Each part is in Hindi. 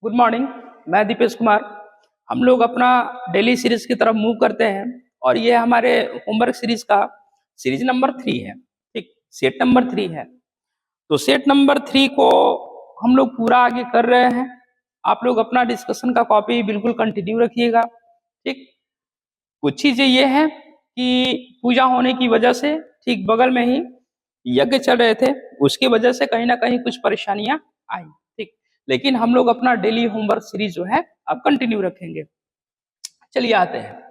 Good morning. मैं दीपेश कुमार। हम लोग अपना डेली सीरीज की तरफ मूव करते हैं और ये हमारे होमवर्क सीरीज का सीरीज नंबर 3 है। ठीक, सेट नंबर 3 है। तो सेट नंबर 3 को हम लोग पूरा आगे कर रहे हैं। आप लोग अपना डिस्कशन का कॉपी बिल्कुल कंटिन्यू रखिएगा। ठीक, कुछ चीजें ये है कि पूजा होने की वजह से ठीक बगल में ही यज्ञ चल रहे थे, उसकी वजह से कहीं ना कहीं कुछ परेशानियां आई। ठीक, लेकिन हम लोग अपना डेली होमवर्क सीरीज जो है अब कंटिन्यू रखेंगे। चलिए आते हैं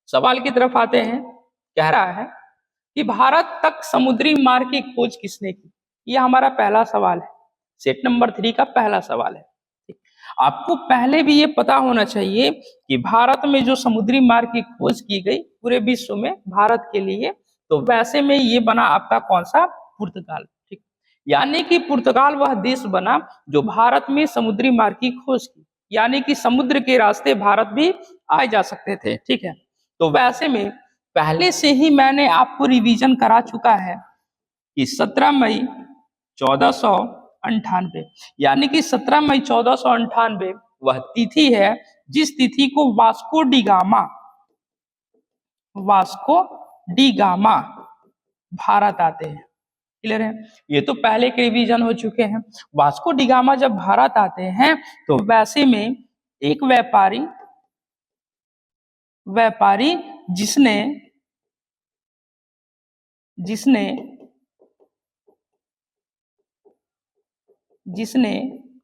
सवाल की तरफ आते हैं। कह रहा है कि भारत तक समुद्री मार्ग की खोज किसने की। यह हमारा पहला सवाल है, सेट नंबर 3 का पहला सवाल है। आपको पहले भी ये पता होना चाहिए कि भारत में जो समुद्री मार्ग की खोज की गई पूरे विश्व में भारत के लिए, तो वैसे में ये बना आपका कौन सा? पुर्तगाल। ठीक, यानी कि पुर्तगाल वह देश बना जो भारत में समुद्री मार्ग की खोज की, यानी कि समुद्र के रास्ते भारत भी आए जा सकते थे। ठीक है, तो वैसे में पहले से ही मैंने आपको रिवीजन करा चुका है कि 17 मई 1498, यानी कि 17 मई 1498 वह तिथि है जिस तिथि को वास्को डी गामा भारत आते हैं। क्लियर है? ये तो पहले के रिवीजन हो चुके हैं। वास्को डी गामा जब भारत आते हैं तो वैसे में एक व्यापारी जिसने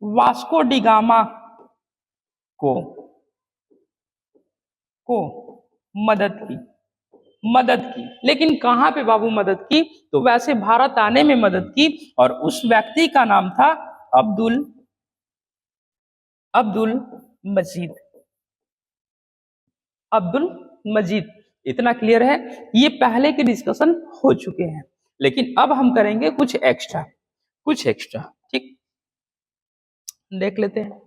वास्को डी गामा को मदद की। लेकिन कहां पे बाबू मदद की? तो वैसे भारत आने में मदद की, और उस व्यक्ति का नाम था अब्दुल मजीद। इतना क्लियर है? ये पहले के डिस्कशन हो चुके हैं, लेकिन अब हम करेंगे कुछ एक्स्ट्रा। ठीक, देख लेते हैं।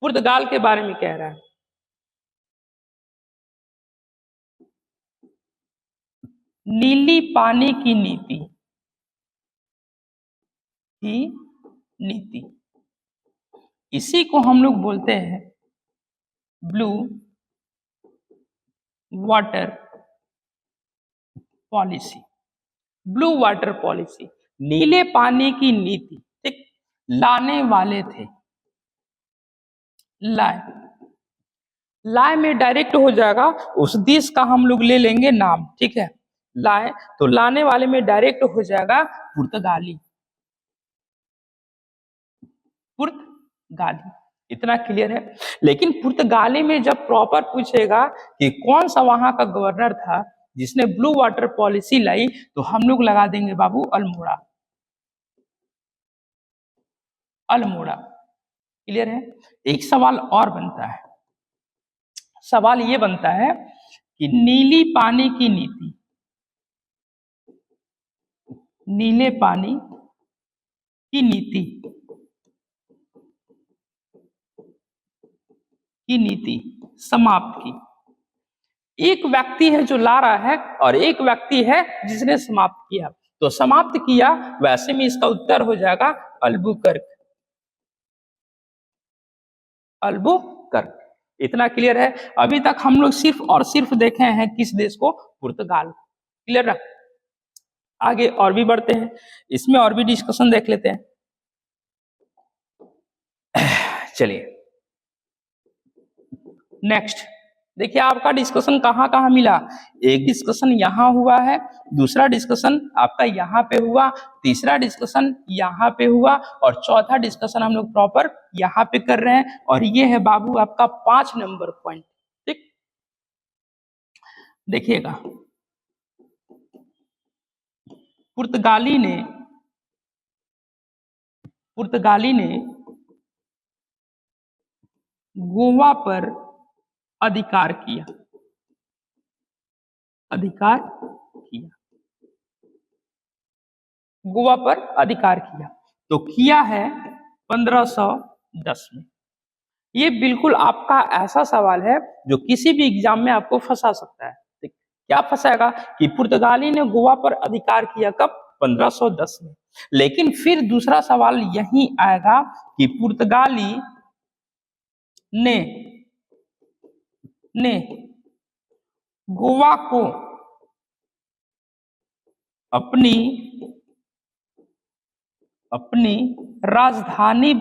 पुर्तगाल के बारे में कह रहा है, नीली पानी की नीति, इसी को हम लोग बोलते हैं ब्लू वाटर पॉलिसी। नीले पानी की नीति। ठीक, लाने वाले थे, लाए में डायरेक्ट हो जाएगा, उस देश का हम लोग ले लेंगे नाम। ठीक है, लाए तो लाने वाले में डायरेक्ट हो जाएगा पुर्तगाली। इतना क्लियर है? लेकिन पुर्तगाली में जब प्रॉपर पूछेगा कि कौन सा वहां का गवर्नर था जिसने ब्लू वाटर पॉलिसी लाई, तो हम लोग लगा देंगे बाबू अल्मोड़ा। क्लियर है? एक सवाल और बनता है, सवाल ये बनता है कि नीले पानी की नीति समाप्त की। एक व्यक्ति है जो ला रहा है और एक व्यक्ति है जिसने समाप्त किया। तो समाप्त किया, वैसे में इसका उत्तर हो जाएगा अल्बुकर्क। इतना क्लियर है? अभी तक हम लोग सिर्फ और सिर्फ देखे हैं किस देश को? पुर्तगाल। क्लियर है? आगे और भी बढ़ते हैं, इसमें और भी डिस्कशन देख लेते हैं। चलिए नेक्स्ट देखिए, आपका डिस्कशन कहाँ कहाँ मिला। एक डिस्कशन यहाँ हुआ है, दूसरा डिस्कशन आपका यहाँ पे हुआ, तीसरा डिस्कशन यहाँ पे हुआ, और चौथा डिस्कशन हम लोग प्रॉपर यहाँ पे कर रहे हैं। और ये है बाबू आपका 5 नंबर पॉइंट। ठीक, देखिएगा, पुर्तगाली ने गोवा पर अधिकार किया। गोवा पर अधिकार किया तो किया है 1510 में। ये बिल्कुल आपका ऐसा सवाल है जो किसी भी एग्जाम में आपको फंसा सकता है। क्या फंसाएगा? कि पुर्तगाली ने गोवा पर अधिकार किया कब? 1510 में। लेकिन फिर दूसरा सवाल यही आएगा कि पुर्तगाली ने गोवा को अपनी राजधानी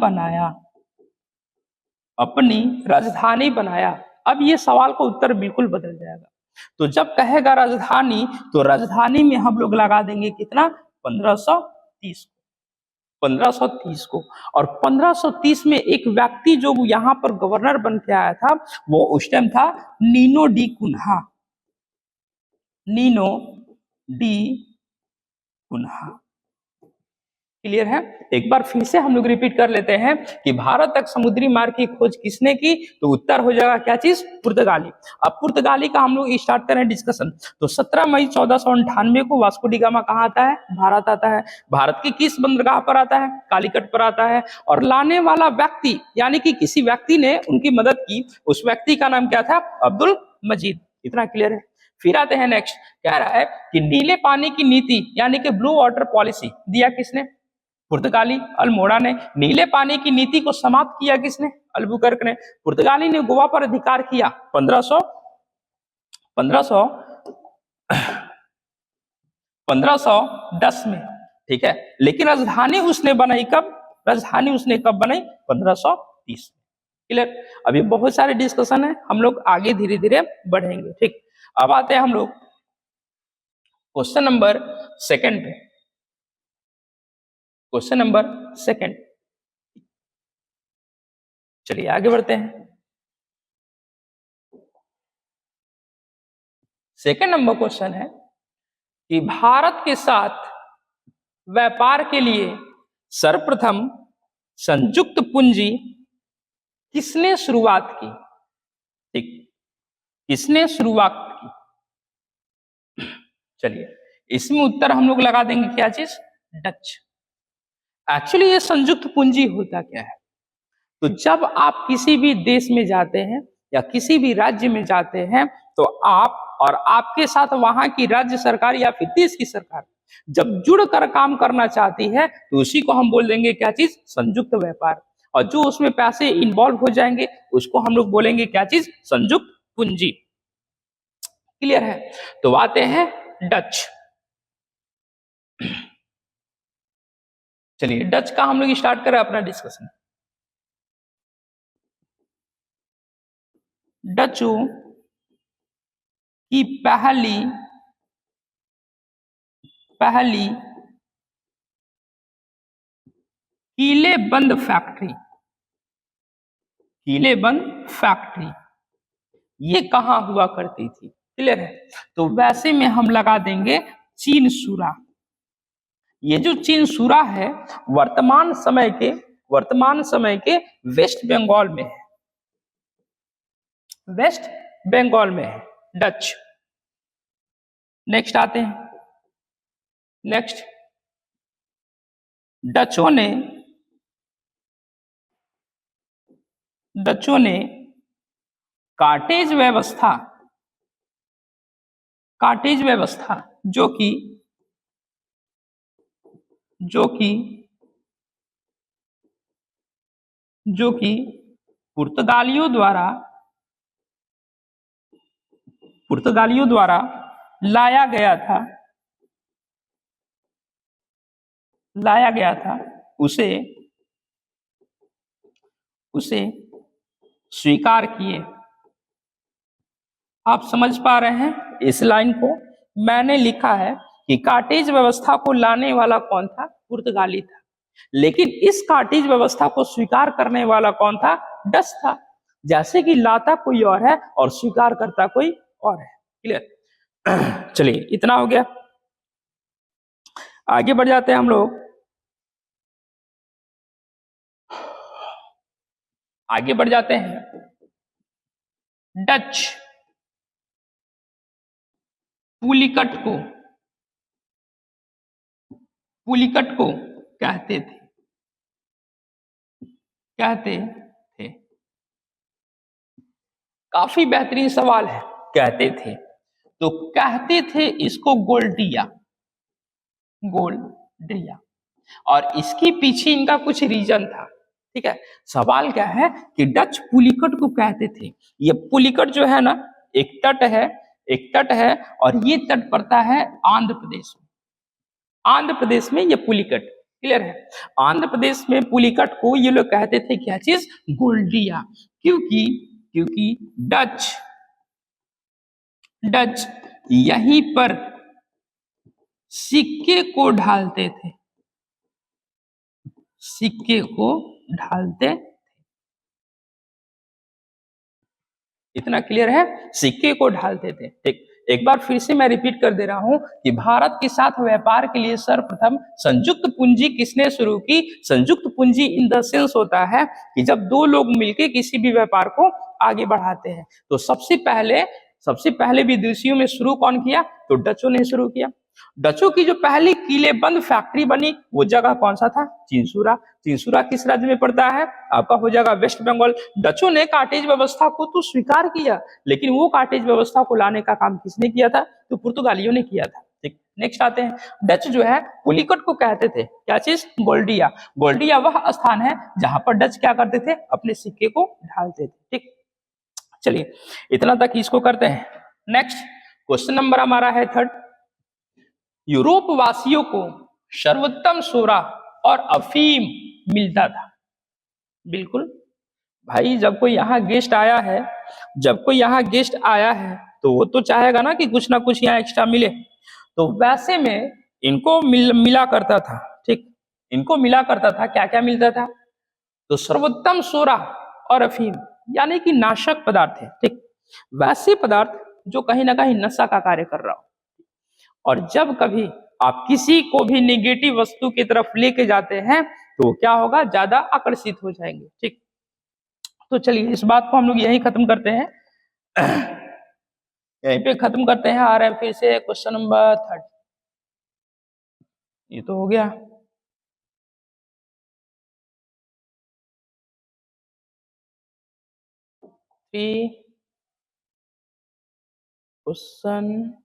बनाया। अब ये सवाल का उत्तर बिल्कुल बदल जाएगा। तो जब कहेगा राजधानी, तो राजधानी में हम लोग लगा देंगे कितना, 1530 को। और 1530 में एक व्यक्ति जो यहाँ पर गवर्नर बन के आया था, वो उस टाइम था नीनो डी कुन्हा। क्लियर है? एक बार फिर से हम लोग रिपीट कर लेते हैं कि भारत तक समुद्री मार्ग की खोज किसने की, तो उत्तर हो जाएगा क्या चीज, पुर्तगाली। अब पुर्तगाली का हम लोग स्टार्ट करें डिस्कशन। तो 17 मई 1498 को वास्को डी गामा कहाँ आता है, भारत आता है। भारत की किस बंदरगाह पर आता है, कालीकट पर आता है। और लाने वाला व्यक्ति यानी कि किसी व्यक्ति ने उनकी मदद की, उस व्यक्ति का नाम क्या था, अब्दुल मजीद। इतना क्लियर है? फिर आते हैं नेक्स्ट, कह रहा है कि नीले पानी की नीति यानी कि ब्लू वाटर पॉलिसी दिया किसने, पुर्तगाली अल्मोड़ा ने। नीले पानी की नीति को समाप्त किया किसने, अल्बुकर्क ने। पुर्तगाली ने गोवा पर अधिकार किया 1510 में, ठीक है। लेकिन राजधानी उसने बनाई कब, राजधानी उसने कब बनाई, 1530। क्लियर? अभी बहुत सारे डिस्कशन है, हम लोग आगे धीरे धीरे बढ़ेंगे, ठीक। अब आते हैं हम लोग क्वेश्चन नंबर सेकंड पे। क्वेश्चन नंबर सेकंड, चलिए आगे बढ़ते हैं। सेकंड नंबर क्वेश्चन है कि भारत के साथ व्यापार के लिए सर्वप्रथम संयुक्त पूंजी किसने शुरुआत की, ठीक, किसने शुरुआत की। चलिए इसमें उत्तर हम लोग लगा देंगे क्या चीज, डच। एक्चुअली ये संयुक्त पूंजी होता क्या है, तो जब आप किसी भी देश में जाते हैं या किसी भी राज्य में जाते हैं, तो आप और आपके साथ वहां की राज्य सरकार या फिर देश की सरकार जब जुड़कर काम करना चाहती है, तो उसी को हम बोल देंगे क्या चीज, संयुक्त व्यापार। और जो उसमें पैसे इन्वॉल्व हो जाएंगे उसको हम लोग बोलेंगे क्या चीज, संयुक्त पूंजी। क्लियर है? तो आते हैं डच। चलिए डच का हम लोग स्टार्ट करें अपना डिस्कशन। डचों की पहली कीलेबंद फैक्ट्री ये कहां हुआ करती थी। क्लियर है? तो वैसे में हम लगा देंगे चीनसूरा। ये जो चीनसूरा है वर्तमान समय के वेस्ट बंगाल में है, वेस्ट बंगाल में है डच। नेक्स्ट आते हैं, नेक्स्ट डचों ने कार्टेज व्यवस्था जो कि पुर्तगालियों द्वारा लाया गया था उसे स्वीकार किए। आप समझ पा रहे हैं इस लाइन को? मैंने लिखा है कि कार्टेज व्यवस्था को लाने वाला कौन था, पुर्तगाली था। लेकिन इस कार्टेज व्यवस्था को स्वीकार करने वाला कौन था, डच था। जैसे कि लाता कोई और है और स्वीकार करता कोई और है। क्लियर? चलिए इतना हो गया, आगे बढ़ जाते हैं हम लोग। आगे बढ़ जाते हैं। डच पुलिकट को कहते थे। काफी बेहतरीन सवाल है, कहते थे। तो कहते थे इसको गोल्डिया, ड्रिया। और इसके पीछे इनका कुछ रीजन था, ठीक है। सवाल क्या है कि डच पुलिकट को कहते थे। ये पुलिकट जो है ना, एक तट है, एक तट है, और ये तट पड़ता है आंध्र प्रदेश में। आंध्र प्रदेश में ये पुलिकट, क्लियर है। आंध्र प्रदेश में पुलिकट को ये लोग कहते थे क्या चीज, गोल्डिया। क्योंकि क्योंकि डच डच यहीं पर सिक्के को ढालते थे, सिक्के को ढालते। इतना क्लियर है, सिक्के को ढालते थे, ठीक। एक बार फिर से मैं रिपीट कर दे रहा हूं कि भारत के साथ व्यापार के लिए सर्वप्रथम संयुक्त पूंजी किसने शुरू की। संयुक्त पूंजी इन द सेंस होता है कि जब दो लोग मिलकर किसी भी व्यापार को आगे बढ़ाते हैं। तो सबसे पहले विदेशियों में शुरू कौन किया, तो डचों ने शुरू किया। डचों की जो पहली किलेबंद फैक्ट्री बनी वो जगह कौन सा था, चिंसुरा। चिंसुरा किस राज्य में पड़ता है, आपका हो जाएगा वेस्ट बंगाल। डचों ने काटेज व्यवस्था को तो स्वीकार किया, लेकिन वो काटेज व्यवस्था को लाने का काम किसने किया था, तो पुर्तगालियों ने किया था, ठीक। नेक्स्ट आते हैं, डच जो है पुलिकट को कहते थे क्या चीज, गोल्डिया। गोल्डिया वह स्थान है जहां पर डच क्या करते थे, अपने सिक्के को ढालते थे, ठीक। चलिए इतना तक इसको करते हैं। नेक्स्ट क्वेश्चन नंबर हमारा है 3rd। यूरोप वासियों को सर्वोत्तम सोरा और अफीम मिलता था। बिल्कुल भाई, जब कोई यहाँ गेस्ट आया है, जब कोई यहाँ गेस्ट आया है तो वो तो चाहेगा ना कि कुछ ना कुछ यहाँ एक्स्ट्रा मिले। तो वैसे में इनको मिला करता था, ठीक। इनको मिला करता था, क्या क्या मिलता था, तो सर्वोत्तम सोरा और अफीम, यानी कि नाशक पदार्थ है, ठीक। वैसे पदार्थ जो कहीं ना कहीं नशा का कार्य कर रहा हो। और जब कभी आप किसी को भी निगेटिव वस्तु की तरफ लेके जाते हैं तो क्या होगा, ज्यादा आकर्षित हो जाएंगे, ठीक। तो चलिए इस बात को हम लोग यहीं खत्म करते हैं, यहीं पे खत्म करते हैं। आ रहे हैं फिर से क्वेश्चन नंबर 3rd। ये तो हो गया। क्वेश्चन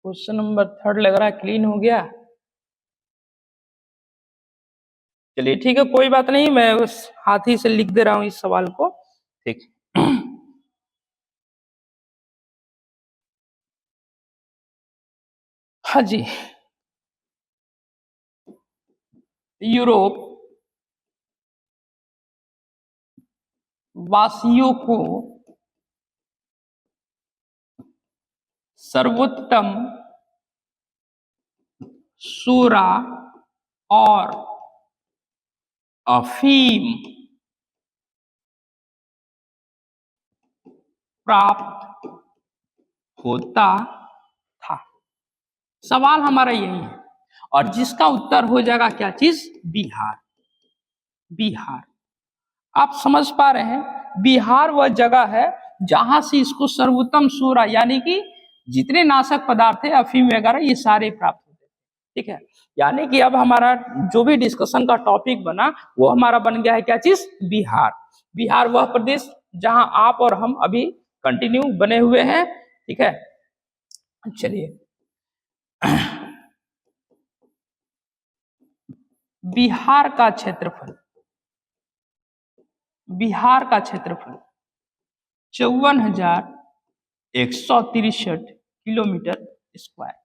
क्वेश्चन नंबर 3rd लग रहा है क्लीन हो गया। चलिए ठीक है, कोई बात नहीं, मैं उस हाथी से लिख दे रहा हूं इस सवाल को, ठीक। हाँ जी, यूरोप वासियों को सर्वोत्तम सोरा और अफीम प्राप्त होता था। सवाल हमारा यही है, और जिसका उत्तर हो जाएगा क्या चीज, बिहार। बिहार, आप समझ पा रहे हैं, बिहार वह जगह है जहां से इसको सर्वोत्तम सोरा, यानी कि जितने नाशक पदार्थ है अफीम वगैरह ये सारे प्राप्त होते हैं, ठीक है। यानी कि अब हमारा जो भी डिस्कशन का टॉपिक बना वो हमारा बन गया है क्या चीज, बिहार। बिहार वह प्रदेश जहां आप और हम अभी कंटिन्यू बने हुए हैं, ठीक है। चलिए बिहार का क्षेत्रफल, बिहार का क्षेत्रफल 54,163 किलोमीटर स्क्वायर।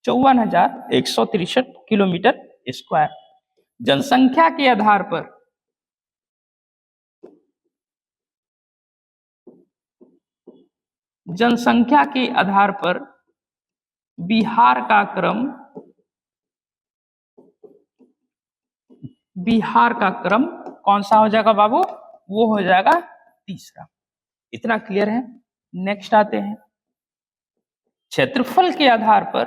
54,163 kilometre square. जनसंख्या के आधार पर, जनसंख्या के आधार पर बिहार का क्रम, बिहार का क्रम कौन सा हो जाएगा बाबू, वो हो जाएगा तीसरा। इतना क्लियर है। नेक्स्ट आते हैं, क्षेत्रफल के आधार पर,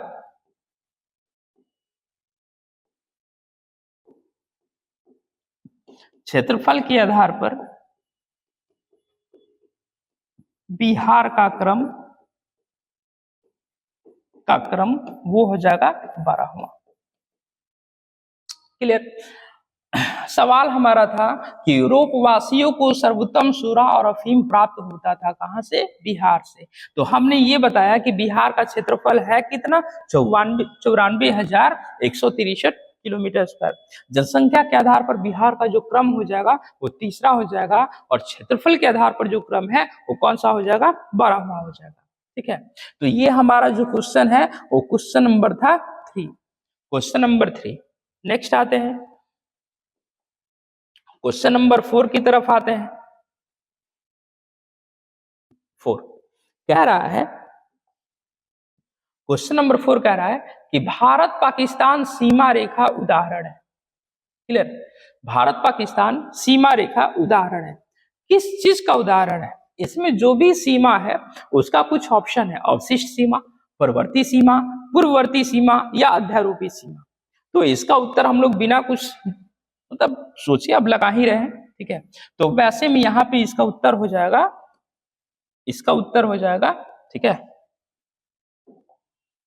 क्षेत्रफल के आधार पर बिहार का क्रम का क्रम वो हो जाएगा 12वां। क्लियर। सवाल हमारा था कि यूरोप वासियों को सर्वोत्तम सूरा और अफीम प्राप्त होता था कहां से? बिहार से। तो हमने ये बताया कि बिहार का क्षेत्रफल है कितना? 94,163 किलोमीटर स्क्वायर। जनसंख्या के आधार पर बिहार का जो क्रम हो जाएगा वो तीसरा हो जाएगा, और क्षेत्रफल के आधार पर जो क्रम है वो कौन सा हो जाएगा? 12वां हो जाएगा। ठीक है, तो ये हमारा जो क्वेश्चन है वो क्वेश्चन नंबर था 3। Question number 3। नेक्स्ट आते हैं क्वेश्चन नंबर 4 की तरफ आते हैं। 4 कह रहा है, क्वेश्चन नंबर 4 कह रहा है कि भारत पाकिस्तान सीमा रेखा उदाहरण है। क्लियर। भारत पाकिस्तान सीमा रेखा उदाहरण है। किस चीज का उदाहरण है? इसमें जो भी सीमा है उसका कुछ ऑप्शन है, अवशिष्ट सीमा, परवर्ती सीमा, पूर्ववर्ती सीमा या अध्यारोपी सीमा। तो इसका उत्तर हम लोग बिना कुछ मतलब सोचिए अब लगा ही रहे हैं। ठीक है, तो वैसे में यहाँ पे इसका उत्तर हो जाएगा, इसका उत्तर हो जाएगा, ठीक है,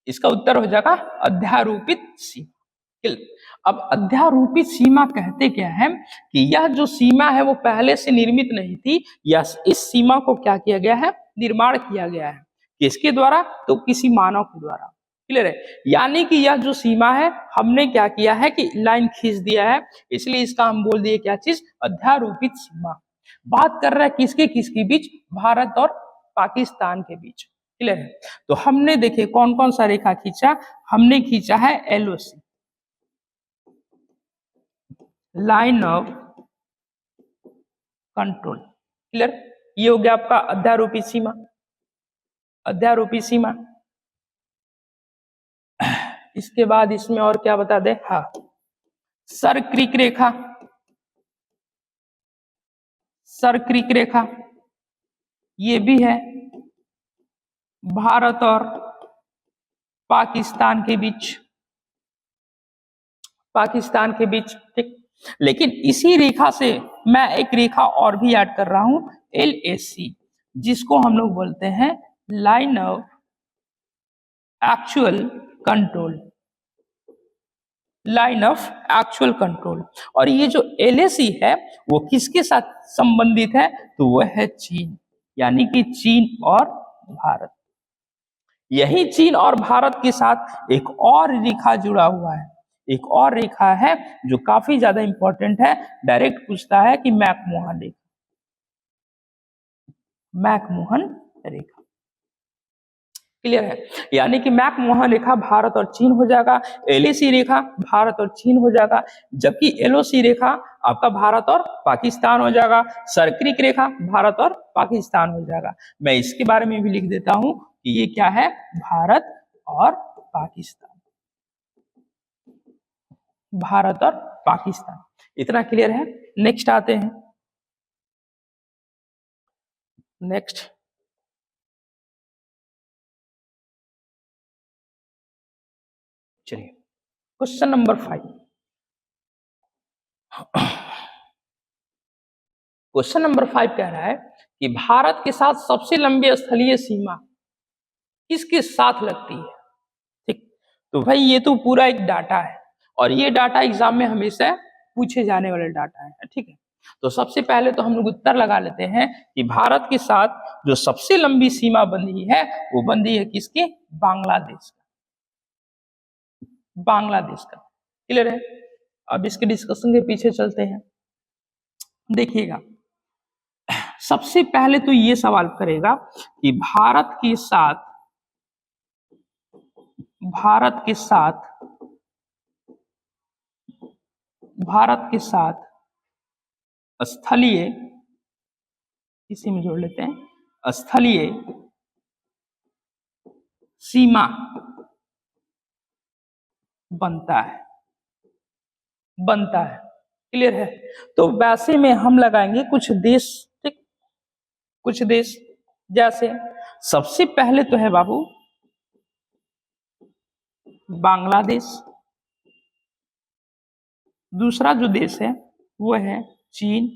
इसका उत्तर हो जाएगा अध्यारोपित सीमा। अब अध्यारोपित सीमा कहते क्या है कि यह जो सीमा है वो पहले से निर्मित नहीं थी, या इस सीमा को क्या किया गया है? निर्माण किया गया है। किसके द्वारा? तो किसी मानव के द्वारा। क्लियर है, यानी कि यह जो सीमा है हमने क्या किया है कि लाइन खींच दिया है, इसलिए इसका हम बोल दिए क्या चीज? अध्यारोपित सीमा। बात कर रहा है किसके किसके बीच? भारत और पाकिस्तान के बीच। क्लियर है, तो हमने देखे कौन कौन सा रेखा खींचा? हमने खींचा है LOC, line of control. Clear, ये हो गया आपका अध्यारोपी सीमा। अध्यारोपी सीमा, इसके बाद इसमें और क्या बता दे? हाँ, सर्क्रिक रेखा, सर्क्रिक रेखा ये भी है भारत और पाकिस्तान के बीच, पाकिस्तान के बीच। ठीक, लेकिन इसी रेखा से मैं एक रेखा और भी ऐड कर रहा हूं, LAC, जिसको हम लोग बोलते हैं line of actual control, line of actual control. और ये जो LAC है वो किसके साथ संबंधित है? तो वह है चीन, यानी कि चीन और भारत। यही चीन और भारत के साथ एक और रेखा जुड़ा हुआ है, एक और रेखा है जो काफी ज्यादा इंपॉर्टेंट है, डायरेक्ट पूछता है कि मैकमोहन रेखा, मैकमोहन रेखा। क्लियर है, यानी कि मैकमोहन रेखा भारत और चीन हो जाएगा, LAC रेखा भारत और चीन हो जाएगा, जबकि LOC रेखा आपका भारत और पाकिस्तान हो जाएगा, सर्क्रिक रेखा भारत और पाकिस्तान हो जाएगा। मैं इसके बारे में भी लिख देता हूं कि ये क्या है? भारत और पाकिस्तान, भारत और पाकिस्तान। इतना क्लियर है। नेक्स्ट आते हैं, नेक्स्ट चलिए क्वेश्चन नंबर 5। क्वेश्चन नंबर 5 कह रहा है कि भारत के साथ सबसे लंबी स्थलीय सीमा किसके साथ लगती है? ठीक, तो भाई ये तो पूरा एक डाटा है, और ये डाटा एग्जाम में हमेशा पूछे जाने वाले डाटा है। ठीक है, तो सबसे पहले तो हम लोग उत्तर लगा लेते हैं कि भारत के साथ जो सबसे लंबी सीमा बंधी है वो बंधी है किसके? बांग्लादेश का, बांग्लादेश का। क्लियर है, अब इसके डिस्कशन के पीछे चलते हैं। देखिएगा, सबसे पहले तो ये सवाल करेगा कि भारत के साथ, भारत के साथ, भारत के साथ स्थलीय, इसी में जोड़ लेते हैं, स्थलीय सीमा बनता है, बनता है। क्लियर है, तो वैसे में हम लगाएंगे कुछ देश। ठीक, कुछ देश जैसे सबसे पहले तो है बाबू बांग्लादेश, दूसरा जो देश है वो है चीन,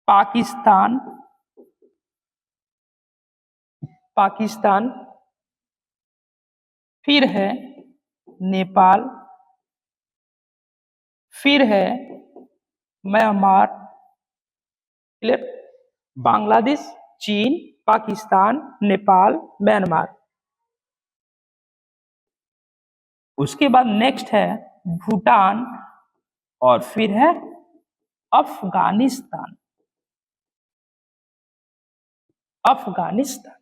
पाकिस्तान, पाकिस्तान, फिर है नेपाल, फिर है म्यांमार, क्लियर, बांग्लादेश, चीन, पाकिस्तान, नेपाल, म्यांमार। उसके बाद नेक्स्ट है भूटान और फिर है अफगानिस्तान। अफगानिस्तान,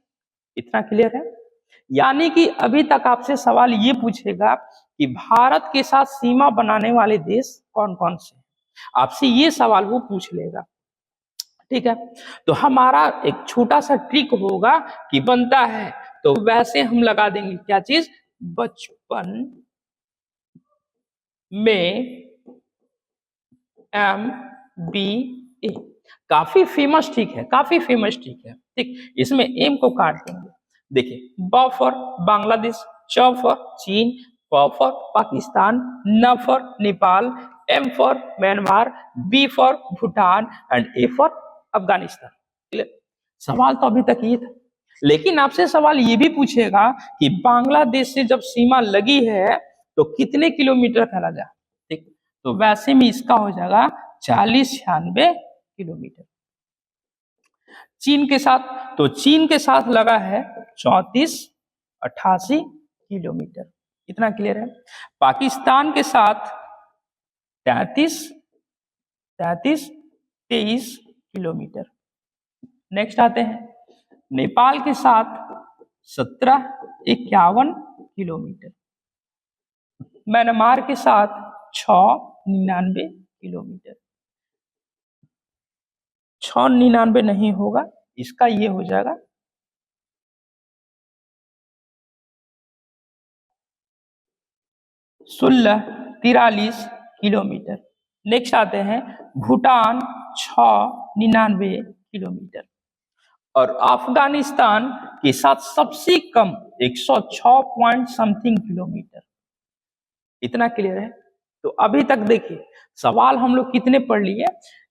इतना क्लियर है। यानी कि अभी तक आपसे सवाल ये पूछेगा कि भारत के साथ सीमा बनाने वाले देश कौन कौन से हैं, आपसे ये सवाल वो पूछ लेगा, ठीक है। तो हमारा एक छोटा सा ट्रिक होगा कि बनता है तो वैसे हम लगा देंगे, क्या चीज, बचपन में MBA, काफी फेमस ट्रिक है, काफी फेमस ट्रिक है, ठीक। इसमें एम को काट देंगे, देखिए, ब फॉर बांग्लादेश, च फॉर चीन, प फॉर पाकिस्तान, न for Nepal, M for Myanmar, B for Bhutan and A for Afghanistan, clear. सवाल तो अभी तक ये था, लेकिन आपसे सवाल ये भी पूछेगा कि बांग्लादेश से जब सीमा लगी है तो कितने किलोमीटर फैला जाए, ठीक। तो वैसे में इसका हो जाएगा 40-96 किलोमीटर। चीन के साथ, तो चीन के साथ लगा है 34-88 किलोमीटर, इतना क्लियर है। पाकिस्तान के साथ 33-23 किलोमीटर। नेक्स्ट आते हैं नेपाल के साथ 17-51 किलोमीटर। म्यांमार के साथ 6-99 किलोमीटर। 6-99 नहीं होगा, इसका ये हो जाएगा 16-43 किलोमीटर। नेक्स्ट आते हैं भूटान 6-99 किलोमीटर और अफगानिस्तान के साथ सबसे कम 106 पॉइंट समथिंग किलोमीटर, इतना क्लियर है। तो अभी तक देखिए सवाल हम लोग कितने पढ़ लिए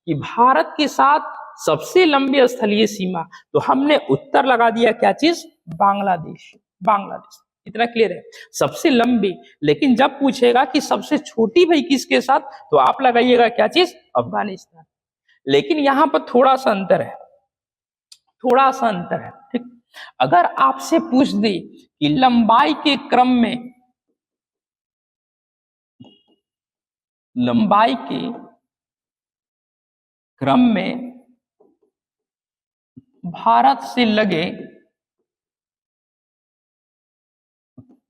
कि भारत के साथ सबसे लंबी स्थलीय सीमा, तो हमने उत्तर लगा दिया क्या चीज, बांग्लादेश, बांग्लादेश, इतना क्लियर है, सबसे लंबी। लेकिन जब पूछेगा कि सबसे छोटी भाई किसके साथ, तो आप लगाइएगा क्या चीज, अफगानिस्तान। लेकिन यहां पर थोड़ा सा अंतर है, थोड़ा सा अंतर है, ठीक। अगर आपसे पूछ दे कि लंबाई के क्रम में, लंबाई के क्रम में भारत से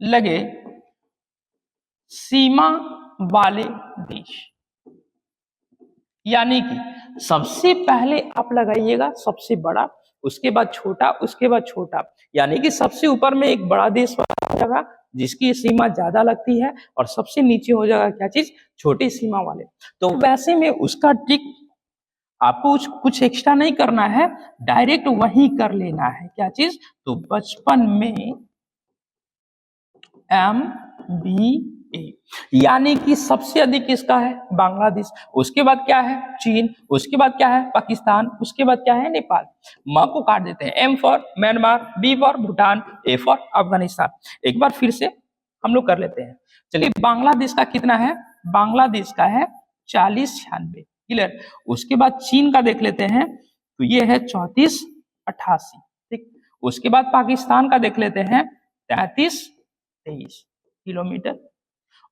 लगे सीमा वाले देश, यानी कि सबसे पहले आप लगाइएगा सबसे बड़ा, उसके बाद छोटा, उसके बाद छोटा, यानी कि सबसे ऊपर में एक बड़ा देश हो जाएगा जिसकी सीमा ज्यादा लगती है और सबसे नीचे हो जाएगा क्या चीज, छोटी सीमा वाले। तो वैसे में उसका ट्रिक आपको कुछ एक्स्ट्रा नहीं करना है, डायरेक्ट वही कर लेना है, क्या चीज, तो बचपन में MBA, यानी कि सबसे अधिक किसका है, बांग्लादेश, उसके बाद क्या है, चीन, उसके बाद क्या है, पाकिस्तान, उसके बाद क्या है, नेपाल। म को काट देते हैं, M for Myanmar, B for Bhutan, A for Afghanistan. एक बार फिर से हम लोग कर लेते हैं, चलिए। बांग्लादेश का कितना है, बांग्लादेश का है 40-96, क्लियर। उसके बाद चीन का देख लेते हैं, तो ये है 34-88, ठीक। उसके बाद पाकिस्तान का देख लेते हैं 33-23 किलोमीटर।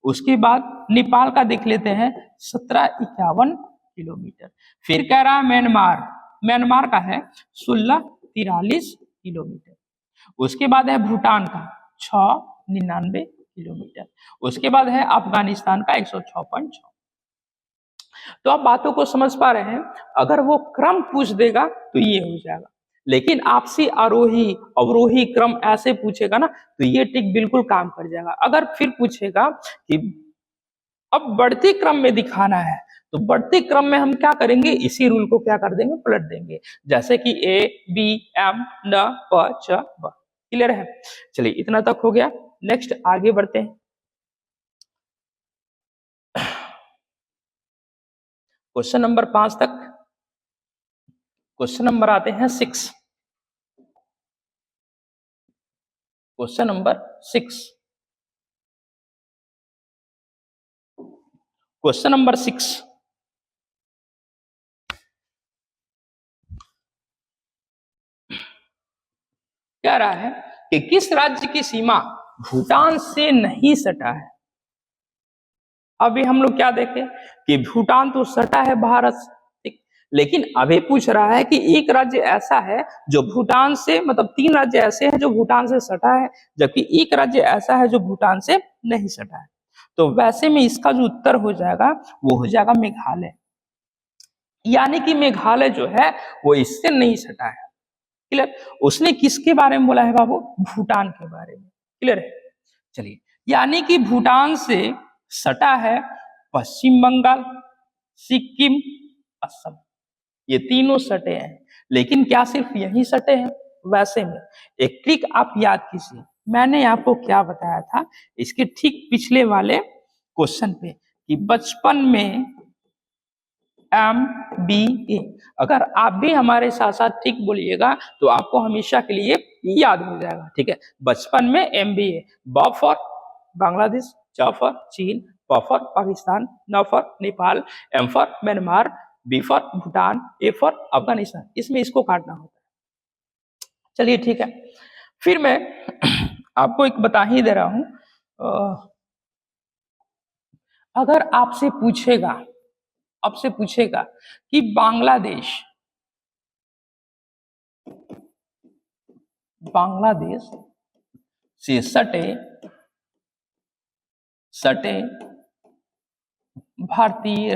उसके बाद नेपाल का देख लेते हैं 17-51 किलोमीटर। फिर कह रहा है म्यांमार, म्यांमार का है 16-43 किलोमीटर। उसके बाद है भूटान का 6-99 किलोमीटर। उसके बाद है अफगानिस्तान का 106.6। तो आप बातों को समझ पा रहे हैं, अगर वो क्रम पूछ देगा तो ये हो जाएगा, लेकिन आपसे आरोही अवरोही क्रम ऐसे पूछेगा ना, तो ये ट्रिक बिल्कुल काम कर जाएगा। अगर फिर पूछेगा कि अब बढ़ते क्रम में दिखाना है, तो बढ़ते क्रम में हम क्या करेंगे, इसी रूल को क्या कर देंगे, पलट देंगे, जैसे कि A, B, M, N, P, Ch, B, clear है। चलिए इतना तक हो गया, नेक्स्ट आगे बढ़ते हैं। क्वेश्चन नंबर 5 तक। क्वेश्चन नंबर आते हैं 6। क्वेश्चन नंबर 6, क्वेश्चन नंबर 6, क्या रहा है कि किस राज्य की सीमा भूटान से नहीं सटा है। अभी हम लोग क्या देखें कि भूटान तो सटा है भारत से, ठीक, लेकिन अभी पूछ रहा है कि एक राज्य ऐसा है जो भूटान से, मतलब 3 राज्य ऐसे हैं जो भूटान से सटा है, जबकि एक राज्य ऐसा है जो भूटान से नहीं सटा है। तो वैसे में इसका जो उत्तर हो जाएगा वो हो जाएगा मेघालय, यानी कि मेघालय जो है वो इससे नहीं सटा है। क्लियर? उसने किसके बारे में बोला है बाबू? भूटान के बारे में। क्लियर है? चलिए, यानी कि भूटान से सटा है पश्चिम बंगाल, सिक्किम, असम, ये तीनों सटे हैं। लेकिन क्या सिर्फ यही सटे हैं? वैसे में एक ट्रिक आप याद कीजिए, मैंने आपको क्या बताया था इसके ठीक पिछले वाले क्वेश्चन पे कि बचपन में MBA, अगर आप भी हमारे साथ साथ ठीक बोलिएगा तो आपको हमेशा के लिए याद हो जाएगा। ठीक है, बचपन में MBA, ब फॉर बांग्लादेश, च फॉर चीन, प फॉर पाकिस्तान, न for Nepal, M for Myanmar, B for Bhutan, A for Afghanistan, इसमें इसको काटना होता है। चलिए ठीक है, फिर मैं आपको एक बता ही दे रहा हूं, अगर आपसे पूछेगा कि बांग्लादेश से सटे भारतीय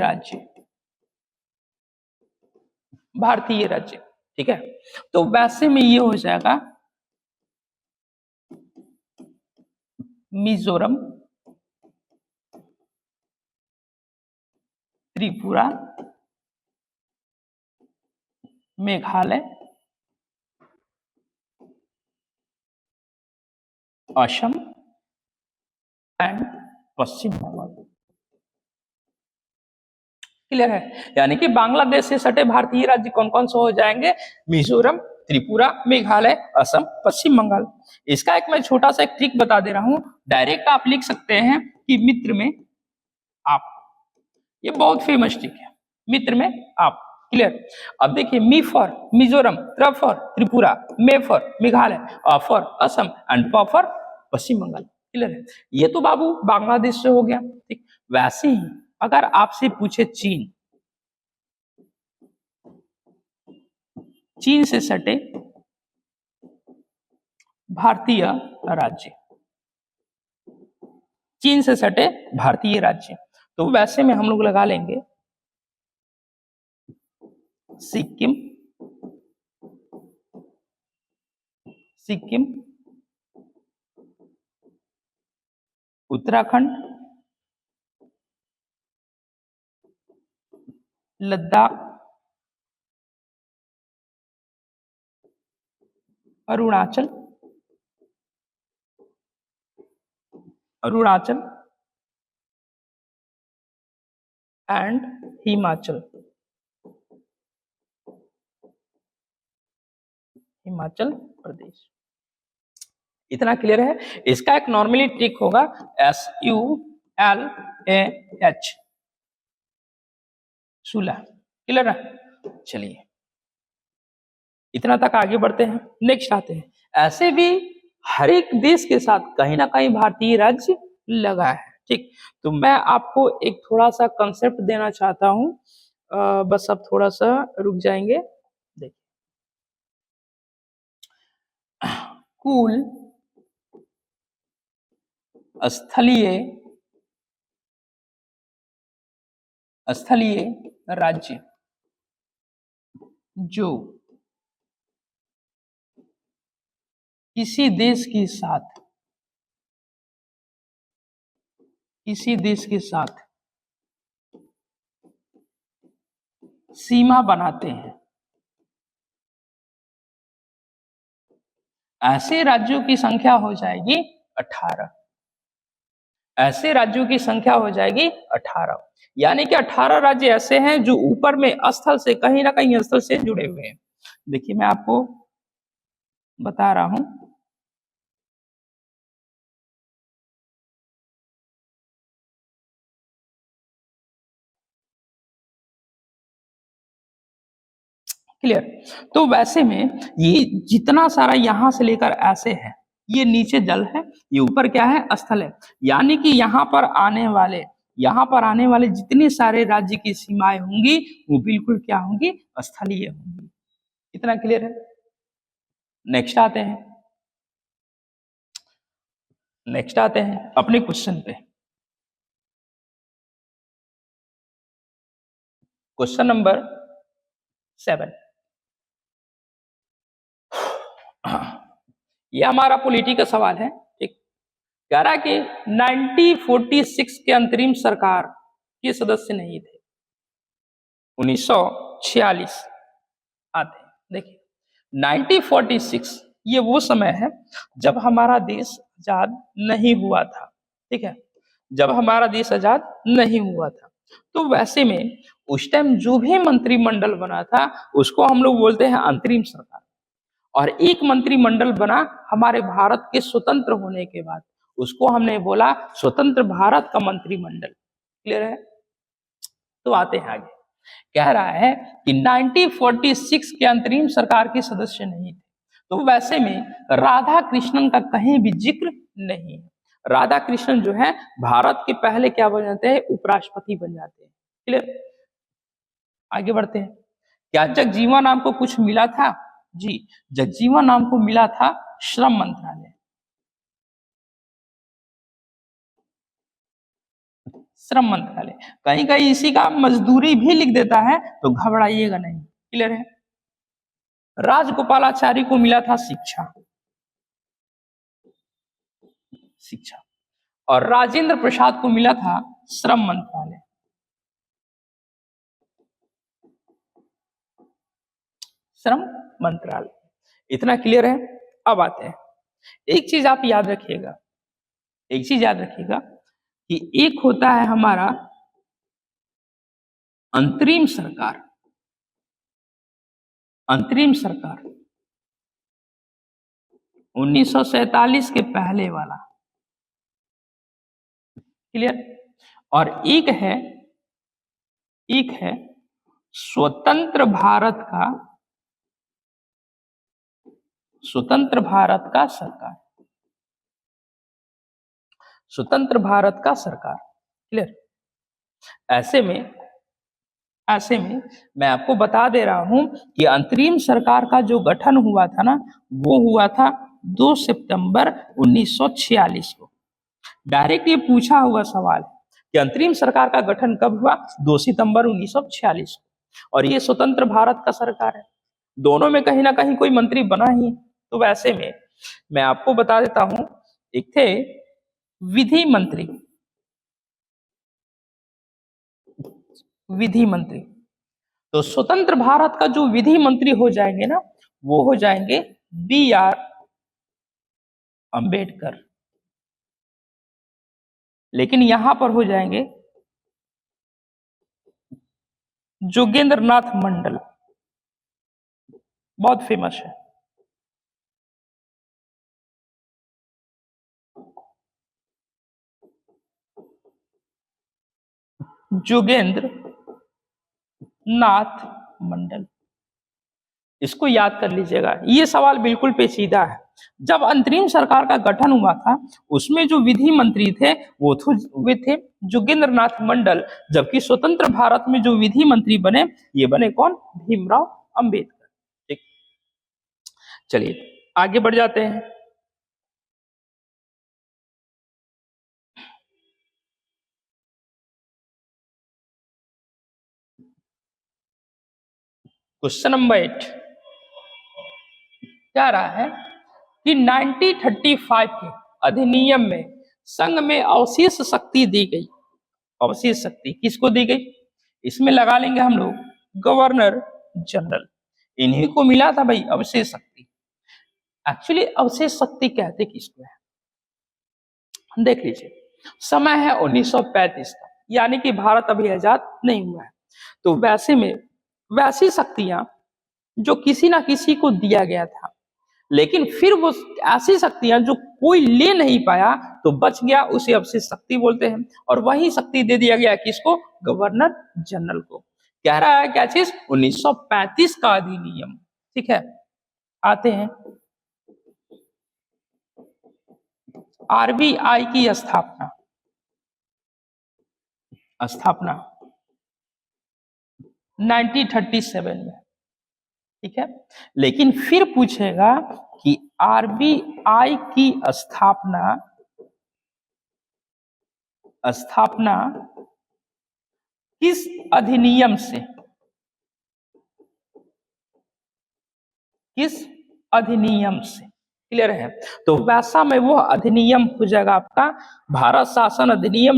राज्य, ठीक है, तो वैसे में ये हो जाएगा मिजोरम, त्रिपुरा, मेघालय, असम एंड पश्चिम बंगाल। क्लियर है? यानी कि बांग्लादेश से सटे भारतीय राज्य कौन कौन से हो जाएंगे? मिजोरम, त्रिपुरा, मेघालय, असम, पश्चिम बंगाल। इसका एक मैं छोटा सा एक ट्रिक बता दे रहा हूं, डायरेक्ट आप लिख सकते हैं कि मित्र में आप, ये बहुत फेमस ट्रिक है, मित्र में आप। क्लियर? अब देखिए, मी फॉर मिजोरम, त्र for Tripura, may for Meghalaya, a for Assam and प फॉर पश्चिम बंगाल। क्लियर है? ये तो बाबू बांग्लादेश से हो गया। ठीक, वैसे ही अगर आपसे पूछे चीन से सटे भारतीय राज्य, चीन से सटे भारतीय राज्य, तो वैसे में हम लोग लगा लेंगे सिक्किम, उत्तराखंड, लद्दाख, अरुणाचल एंड हिमाचल प्रदेश। इतना क्लियर है? इसका एक नॉर्मली ट्रिक होगा SULAH, सुलह। क्लियर है? चलिए, इतना तक आगे बढ़ते हैं। नेक्स्ट आते हैं, ऐसे भी हर एक देश के साथ कहीं ना कहीं भारतीय राज्य लगा है। ठीक, तो मैं आपको एक थोड़ा सा कंसेप्ट देना चाहता हूं, बस अब थोड़ा सा रुक जाएंगे। देखिए, कुल स्थलीय राज्य जो किसी देश के साथ सीमा बनाते हैं, ऐसे राज्यों की संख्या हो जाएगी 18। ऐसे राज्यों की संख्या हो जाएगी 18, यानी कि 18 राज्य ऐसे हैं जो ऊपर में स्थल से, कहीं ना कहीं स्थल से जुड़े हुए हैं। देखिए, मैं आपको बता रहा हूं, क्लियर। तो वैसे में ये जितना सारा यहां से लेकर ऐसे है, ये नीचे जल है, ये ऊपर क्या है, स्थल है। यानी कि यहाँ पर आने वाले जितने सारे राज्य की सीमाएं होंगी वो बिल्कुल क्या होंगी, स्थलीय होंगी। इतना क्लियर है। नेक्स्ट आते हैं अपने क्वेश्चन पे। Question number 7। ये हमारा पॉलिटी का सवाल है। ठीक, कह रहा कि 1946 के अंतरिम सरकार के सदस्य नहीं थे, 1946 आते हैं। देखिए 1946 ये वो समय है जब हमारा देश आजाद नहीं हुआ था। ठीक है, जब हमारा देश आजाद नहीं हुआ था। तो वैसे में उस टाइम जो भी मंत्रिमंडल बना था उसको हम लोग बोलते हैं अंतरिम सरकार। और एक मंत्रिमंडल बना हमारे भारत के स्वतंत्र होने के बाद, उसको हमने बोला स्वतंत्र भारत का मंत्रिमंडल। क्लियर है। तो आते हैं आगे, कह रहा है कि 1946 के अंतरिम सरकार के सदस्य नहीं थे। तो वैसे में राधा कृष्णन का कहीं भी जिक्र नहीं है। राधा कृष्णन जो है भारत के पहले क्या बन जाते हैं, उपराष्ट्रपति बन जाते हैं। क्लियर। आगे बढ़ते हैं। क्या जगजीवन राम को कुछ मिला था? जी, जगजीवन राम को मिला था श्रम मंत्रालय। श्रम मंत्रालय, कहीं कहीं इसी का मजदूरी भी लिख देता है, तो घबराइएगा नहीं। क्लियर है। राजगोपालाचारी को मिला था शिक्षा, और राजेंद्र प्रसाद को मिला था श्रम मंत्रालय। श्रम मंत्रालय, इतना क्लियर है। अब आते हैं, एक चीज आप याद रखिएगा, कि एक होता है हमारा अंतरिम सरकार, 1947 के पहले वाला। क्लियर। और एक है स्वतंत्र भारत का सरकार, स्वतंत्र भारत का सरकार। क्लियर। ऐसे में मैं आपको बता दे रहा हूं कि अंतरिम सरकार का जो गठन हुआ था ना, वो हुआ था 2 सितंबर 1946 को। डायरेक्ट ये पूछा हुआ सवाल है कि अंतरिम सरकार का गठन कब हुआ, 2 सितंबर 1946 को। और ये स्वतंत्र भारत का सरकार है, दोनों में कहीं ना कहीं कोई मंत्री बना ही। तो वैसे में मैं आपको बता देता हूं, एक थे विधि मंत्री। तो स्वतंत्र भारत का जो विधि मंत्री हो जाएंगे ना, वो हो जाएंगे BR अंबेडकर। लेकिन यहां पर हो जाएंगे जोगेंद्र नाथ मंडल, बहुत फेमस है। जोगेंद्र नाथ मंडल, इसको याद कर लीजिएगा, ये सवाल बिल्कुल पेचीदा है। जब अंतरिम सरकार का गठन हुआ था उसमें जो विधि मंत्री थे वे थे जोगेंद्र नाथ मंडल, जबकि स्वतंत्र भारत में जो विधि मंत्री बने, ये बने कौन, भीमराव अंबेडकर। ठीक, चलिए आगे बढ़ जाते हैं। क्वेश्चन नंबर 8 क्या रहा है कि 1935 के अधिनियम में संघ में अवशेष शक्ति दी गई। अवशेष शक्ति किसको दी गई, इसमें लगा लेंगे हम लोग गवर्नर जनरल, इन्हीं को मिला था भाई अवशेष शक्ति। एक्चुअली अवशेष शक्ति कहते किसको है, देख लीजिए। समय है 1935 का, यानी कि भारत अभी आजाद नहीं हुआ है। तो वैसे में वैसी शक्तियां जो किसी ना किसी को दिया गया था, लेकिन फिर वो ऐसी शक्तियां जो कोई ले नहीं पाया तो बच गया, उसे अवशेष शक्ति बोलते हैं। और वही शक्ति दे दिया गया किसको, गवर्नर जनरल को। कह रहा है क्या चीज, 1935 का अधिनियम। ठीक है, आते हैं आरबीआई की स्थापना 1937 में। ठीक है, लेकिन फिर पूछेगा कि आरबीआई की स्थापना किस अधिनियम से, किस अधिनियम से, क्लियर है। तो वैसा में वो अधिनियम हो जाएगा आपका भारत शासन अधिनियम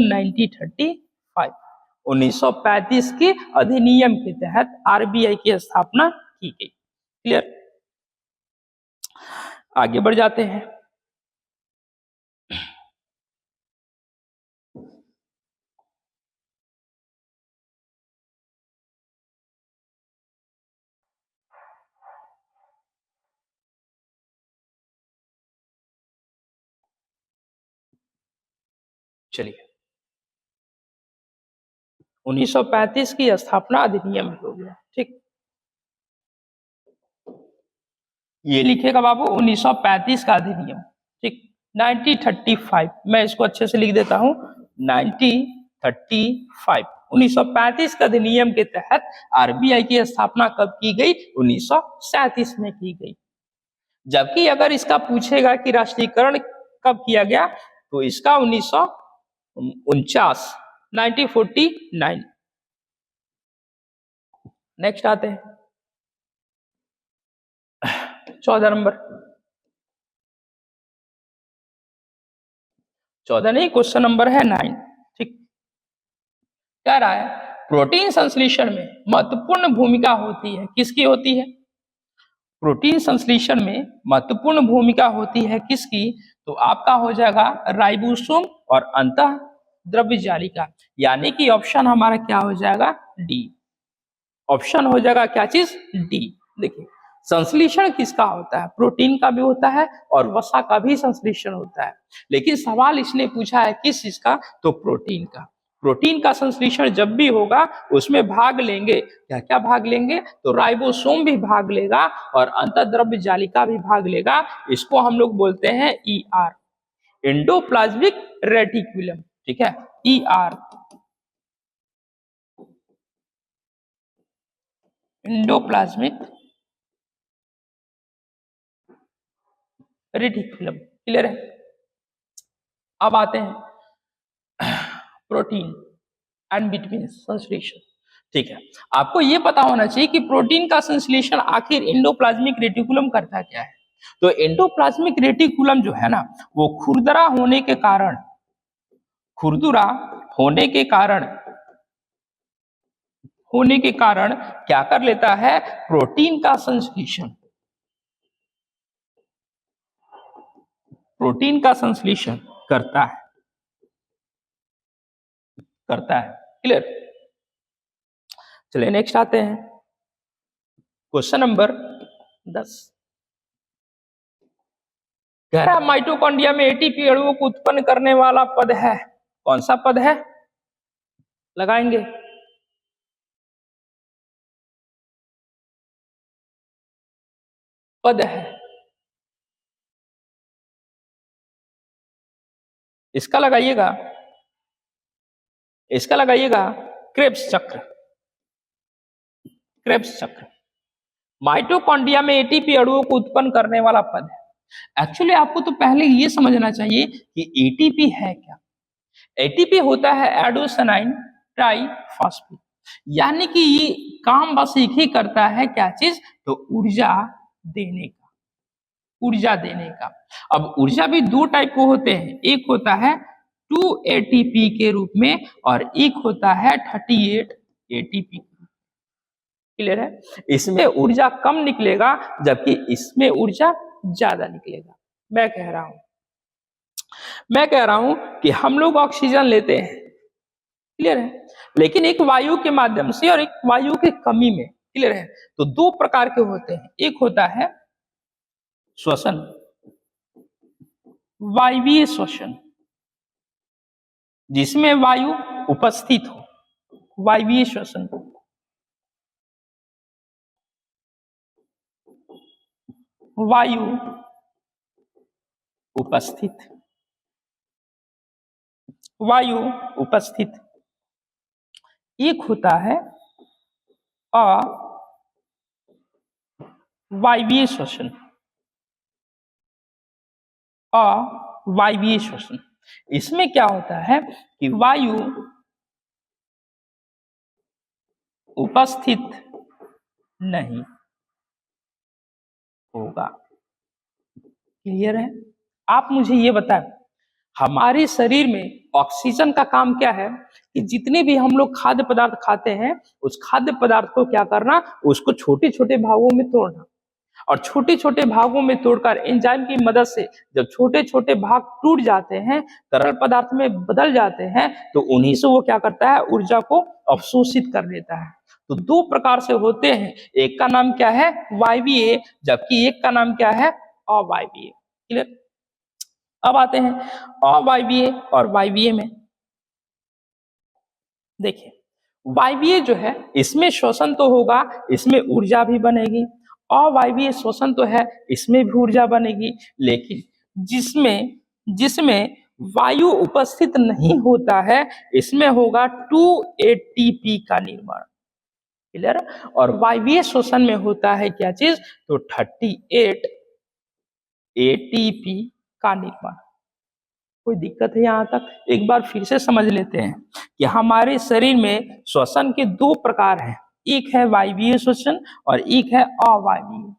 1935 के अधिनियम के तहत आरबीआई की स्थापना की गई। क्लियर, आगे बढ़ जाते हैं। चलिए, 1935 की स्थापना अधिनियम हो गया। ठीक, ये लिखेगा बाबू 1935 का अधिनियम। ठीक, 1935, मैं इसको अच्छे से लिख देता हूं 1935। 1935 का अधिनियम के तहत आरबीआई की स्थापना कब की गई, 1937 में की गई। जबकि अगर इसका पूछेगा कि राष्ट्रीयकरण कब किया गया, तो इसका 1949, 1949। नेक्स्ट आते हैं 14 नंबर, 14 नहीं, क्वेश्चन नंबर है 9। ठीक, कह रहा है प्रोटीन संश्लेषण में महत्वपूर्ण भूमिका होती है, किसकी होती है, प्रोटीन संश्लेषण में महत्वपूर्ण भूमिका होती है किसकी, तो आपका हो जाएगा राइबोसोम और अंतः द्रव्य जालिका, यानी कि ऑप्शन हमारा क्या हो जाएगा, डी। ऑप्शन हो जाएगा क्या चीज, डी। देखिए, संश्लेषण किसका होता है, प्रोटीन का भी होता है और वसा का भी संश्लेषण होता है, लेकिन सवाल इसने पूछा है किस चीज का, तो प्रोटीन का। प्रोटीन का संश्लेषण जब भी होगा उसमें भाग लेंगे, क्या क्या भाग लेंगे, तो राइबोसोम भी भाग लेगा और अंतःद्रव्य जालिका भी भाग लेगा। इसको हम लोग बोलते हैं ईआर, एंडोप्लाज्मिक रेटिकुलम। ठीक है, ईआर, एंडोप्लाज्मिक रेटिकुलम। क्लियर है। अब आते हैं प्रोटीन एंड बिटवीन संश्लेषण। ठीक है, आपको यह पता होना चाहिए कि प्रोटीन का संश्लेषण आखिर एंडोप्लाज्मिक रेटिकुलम करता क्या है। तो एंडोप्लाज्मिक रेटिकुलम जो है ना, वो खुरदरा होने के कारण, खुरदुरा होने के कारण क्या कर लेता है, प्रोटीन का संश्लेषण, प्रोटीन का संश्लेषण करता है। क्लियर, चलिए नेक्स्ट आते हैं क्वेश्चन नंबर 10। कह रहा माइटोकॉन्ड्रिया में एटीपी अणुओं को उत्पन्न करने वाला पद है, कौन सा पद है, लगाएंगे, पद है, इसका लगाइएगा, इसका लगाइएगा क्रेब्स चक्र। क्रेब्स चक्र माइटोकॉन्ड्रिया में एटीपी अणुओं को उत्पन्न करने वाला पद है। एक्चुअली आपको तो पहले ये समझना चाहिए कि एटीपी है क्या। एटीपी होता है एडोसाइन ट्राइफॉस्फेट, यानी कि ये काम बस एक ही करता है, क्या चीज, तो ऊर्जा देने का, ऊर्जा देने का। अब ऊर्जा भी दो टाइप को होते हैं, एक होता है 2 एटीपी के रूप में और एक होता है 38 एटीपी। क्लियर है, इसमें ऊर्जा कम निकलेगा जबकि इसमें ऊर्जा ज्यादा निकलेगा। मैं कह रहा हूं कि हम लोग ऑक्सीजन लेते हैं, क्लियर है, लेकिन एक वायु के माध्यम से और एक वायु की कमी में। क्लियर है, तो दो प्रकार के होते हैं, एक होता है श्वसन, वायवीय श्वसन, जिसमें वायु उपस्थित हो, वायवीय श्वसन। वायु उपस्थित, वायु उपस्थित। एक होता है अवायवीय श्वसन, अवायवीय श्वसन। इसमें क्या होता है कि वायु उपस्थित नहीं होगा। क्लियर है? आप मुझे ये बताएं, हमारे शरीर में ऑक्सीजन का काम क्या है कि जितने भी हम लोग खाद्य पदार्थ खाते हैं उस खाद्य पदार्थ को क्या करना, उसको छोटे छोटे भागों में तोड़ना, और छोटे छोटे भागों में तोड़कर एंजाइम की मदद से जब छोटे छोटे भाग टूट जाते हैं, तरल पदार्थ में बदल जाते हैं, तो उन्हीं से वो क्या करता है, ऊर्जा को अवशोषित कर लेता है। तो दो प्रकार से होते हैं, एक का नाम क्या है, वायवीय, जबकि एक का नाम क्या है, अवायवीय। क्लियर? अब आते हैं अवायवीय और वायवीय में। देखिए, वायवीय जो है इसमें श्वसन तो होगा, इसमें ऊर्जा भी बनेगी। अवायवीय श्वसन तो है, इसमें भी ऊर्जा बनेगी, लेकिन जिसमें जिसमें वायु उपस्थित नहीं होता है, इसमें होगा 2 ATP का निर्माण। क्लियर? और वायवीय श्वसन में होता है क्या चीज, तो 38 ATP का निर्माण। कोई दिक्कत है यहाँ तक? एक बार फिर से समझ लेते हैं कि हमारे शरीर में श्वसन के दो प्रकार हैं, एक है वायवीय श्वसन और एक है अवायवीय।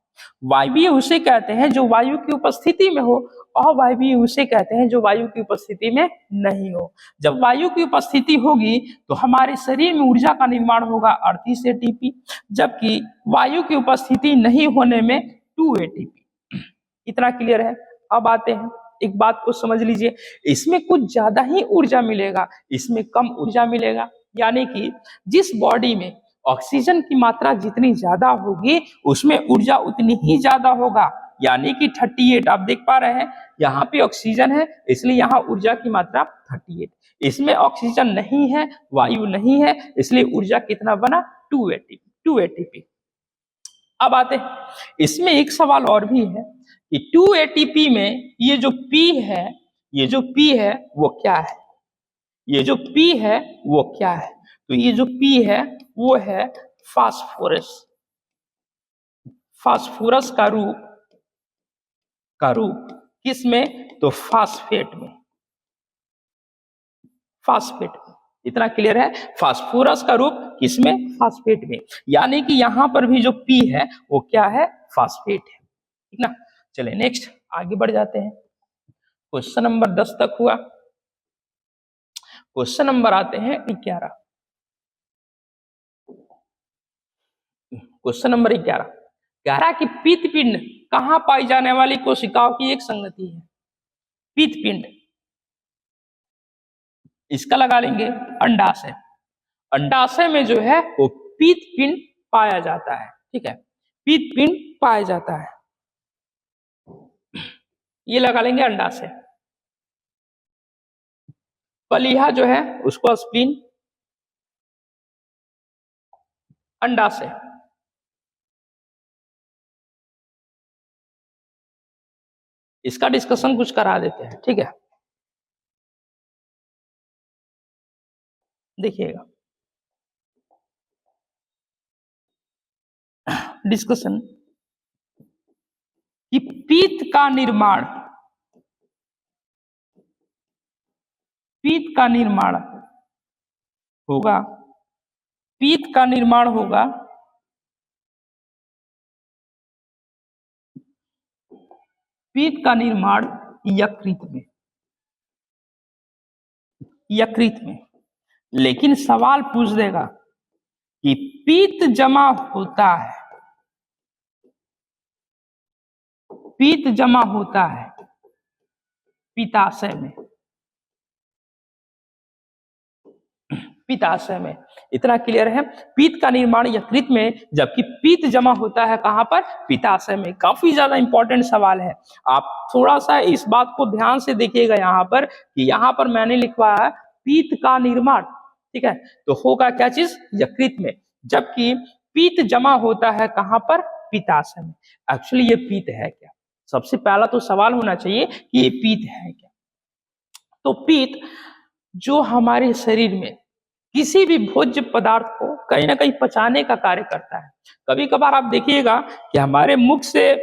वायवीय उसे कहते हैं जो वायु की उपस्थिति में हो, अवायवीय उसे कहते हैं जो वायु की उपस्थिति में नहीं हो। जब वायु की उपस्थिति होगी तो हमारे शरीर में ऊर्जा का निर्माण होगा 38 ATP, जबकि वायु की उपस्थिति नहीं होने में 2 ATP। इतना क्लियर है? अब आते हैं, एक बात को समझ लीजिए, इसमें कुछ ज्यादा ही ऊर्जा मिलेगा, इसमें कम ऊर्जा मिलेगा। यानी कि जिस बॉडी में ऑक्सीजन की मात्रा जितनी ज्यादा होगी उसमें ऊर्जा उतनी ही ज्यादा होगा। यानी कि 38 आप देख पा रहे हैं, यहाँ पे ऑक्सीजन है इसलिए यहाँ ऊर्जा की मात्रा 38, इसमें ऑक्सीजन नहीं है, वायु नहीं है, इसलिए ऊर्जा कितना बना, 2 ATP। अब आते हैं, इसमें एक सवाल और भी है कि 2 ATP में ये जो P है, ये जो P है वो क्या है, ये जो P है वो क्या है, तो ये जो P है वो है फास्फोरस। फास्फोरस का रूप किसमें, तो फास्फेट में, फास्फेट में। इतना क्लियर है? फास्फोरस का रूप किसमें, फास्फेट में। यानी कि यहां पर भी जो P है वो क्या है, फास्फेट है। ठीक ना? चले नेक्स्ट आगे बढ़ जाते हैं। क्वेश्चन नंबर 10 तक हुआ। क्वेश्चन नंबर आते हैं 11। क्वेश्चन नंबर 11 कह रहा है कि पित्तपिंड कहां पाई जाने वाली कोशिकाओं की एक संगति है। पित्तपिंड, इसका लगा लेंगे अंडाशय। अंडाशय में जो है वो पित्तपिंड पाया जाता है। ठीक है, पित्तपिंड पाया जाता है, ये लगा लेंगे अंडाशय। पलीहा जो है उसको स्प्लीन, अंडाशय। इसका डिस्कशन कुछ करा देते हैं। ठीक है, देखिएगा डिस्कशन कि पित्त का निर्माण होगा, पित्त का निर्माण होगा पित्त का निर्माण यकृत में, यकृत में। लेकिन सवाल पूछ देगा कि पित्त जमा होता है, पित्त जमा होता है पित्ताशय में, पित्ताशय में। इतना क्लियर है? पित्त का निर्माण यकृत में, जबकि पित्त जमा होता है कहां पर, पित्ताशय में। काफी ज्यादा इंपॉर्टेंट सवाल है, आप थोड़ा सा इस बात को ध्यान से देखिएगा। यहाँ पर कि यहाँ पर मैंने लिखवा है पित्त का निर्माण, ठीक है, तो होगा क्या चीज, यकृत में, जबकि पित्त जमा होता है कहां पर, पित्ताशय में। एक्चुअली ये पित्त है क्या? सबसे पहला तो सवाल होना चाहिए कि ये पित्त है क्या। तो पित्त जो हमारे शरीर में किसी भी भोज्य पदार्थ को कहीं ना कहीं पचाने का कार्य करता है। कभी कभार आप देखिएगा कि हमारे मुख से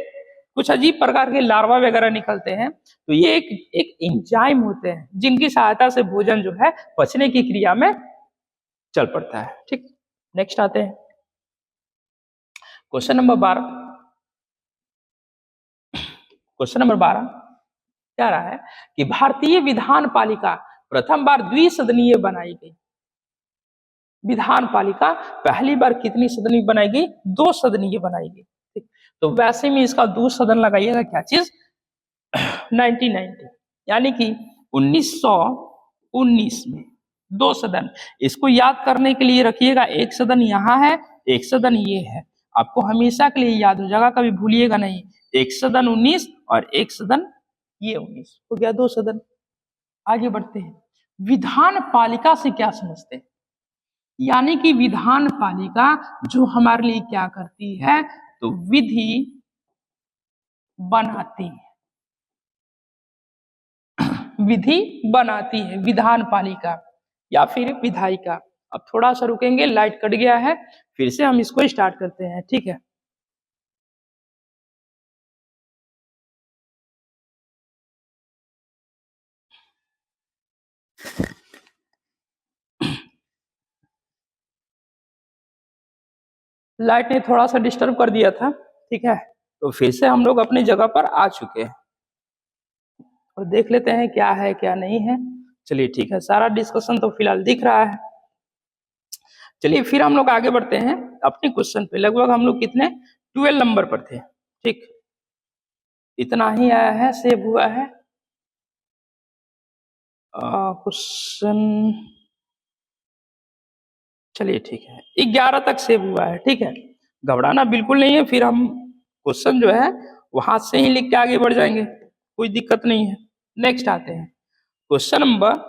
कुछ अजीब प्रकार के लार्वा वगैरह निकलते हैं, तो ये एक एंजाइम होते हैं जिनकी सहायता से भोजन जो है पचने की क्रिया में चल पड़ता है। ठीक, नेक्स्ट आते हैं क्वेश्चन नंबर 12। क्वेश्चन नंबर 12 क्या रहा है कि भारतीय विधान पालिका प्रथम बार द्विसदनीय बनाई गई। विधान पालिका पहली बार कितनी सदनीय बनाई गई? 2 सदनीय बनाई गई। ठीक, तो वैसे में इसका 2 सदन लगाइएगा क्या चीज? 1990 यानी कि 1919 में 2 सदन। इसको याद करने के लिए रखिएगा, एक सदन यहाँ है, एक सदन ये है। आपको हमेशा के लिए याद हो जाएगा, कभी भूलिएगा नहीं। एक सदन 19 और एक सदन ये 19 हो गया, 2 सदन। आगे बढ़ते हैं, विधान पालिका से क्या समझते हैं? यानी कि विधान पालिका जो हमारे लिए क्या करती है? तो विधि बनाती है, विधि बनाती है विधान पालिका या फिर विधायिका। अब थोड़ा सा रुकेंगे, लाइट कट गया है, फिर से हम इसको स्टार्ट करते हैं। ठीक है, लाइट ने थोड़ा सा डिस्टर्ब कर दिया था। ठीक है, तो फिर से हम लोग अपनी जगह पर आ चुके हैं और देख लेते हैं क्या है क्या नहीं है। चलिए ठीक है, सारा डिस्कशन तो फिलहाल दिख रहा है। चलिए फिर हम लोग आगे बढ़ते हैं अपने क्वेश्चन पे। लगभग हम लोग कितने 12 नंबर पर थे। ठीक, इतना ही आया है, सेव हुआ है क्वेश्चन। चलिए ठीक है, 11 तक सेव हुआ है। ठीक है, घबराना बिल्कुल नहीं है, फिर हम क्वेश्चन जो है वो हाथ से ही लिख के आगे बढ़ जाएंगे, कोई दिक्कत नहीं है। नेक्स्ट आते हैं क्वेश्चन नंबर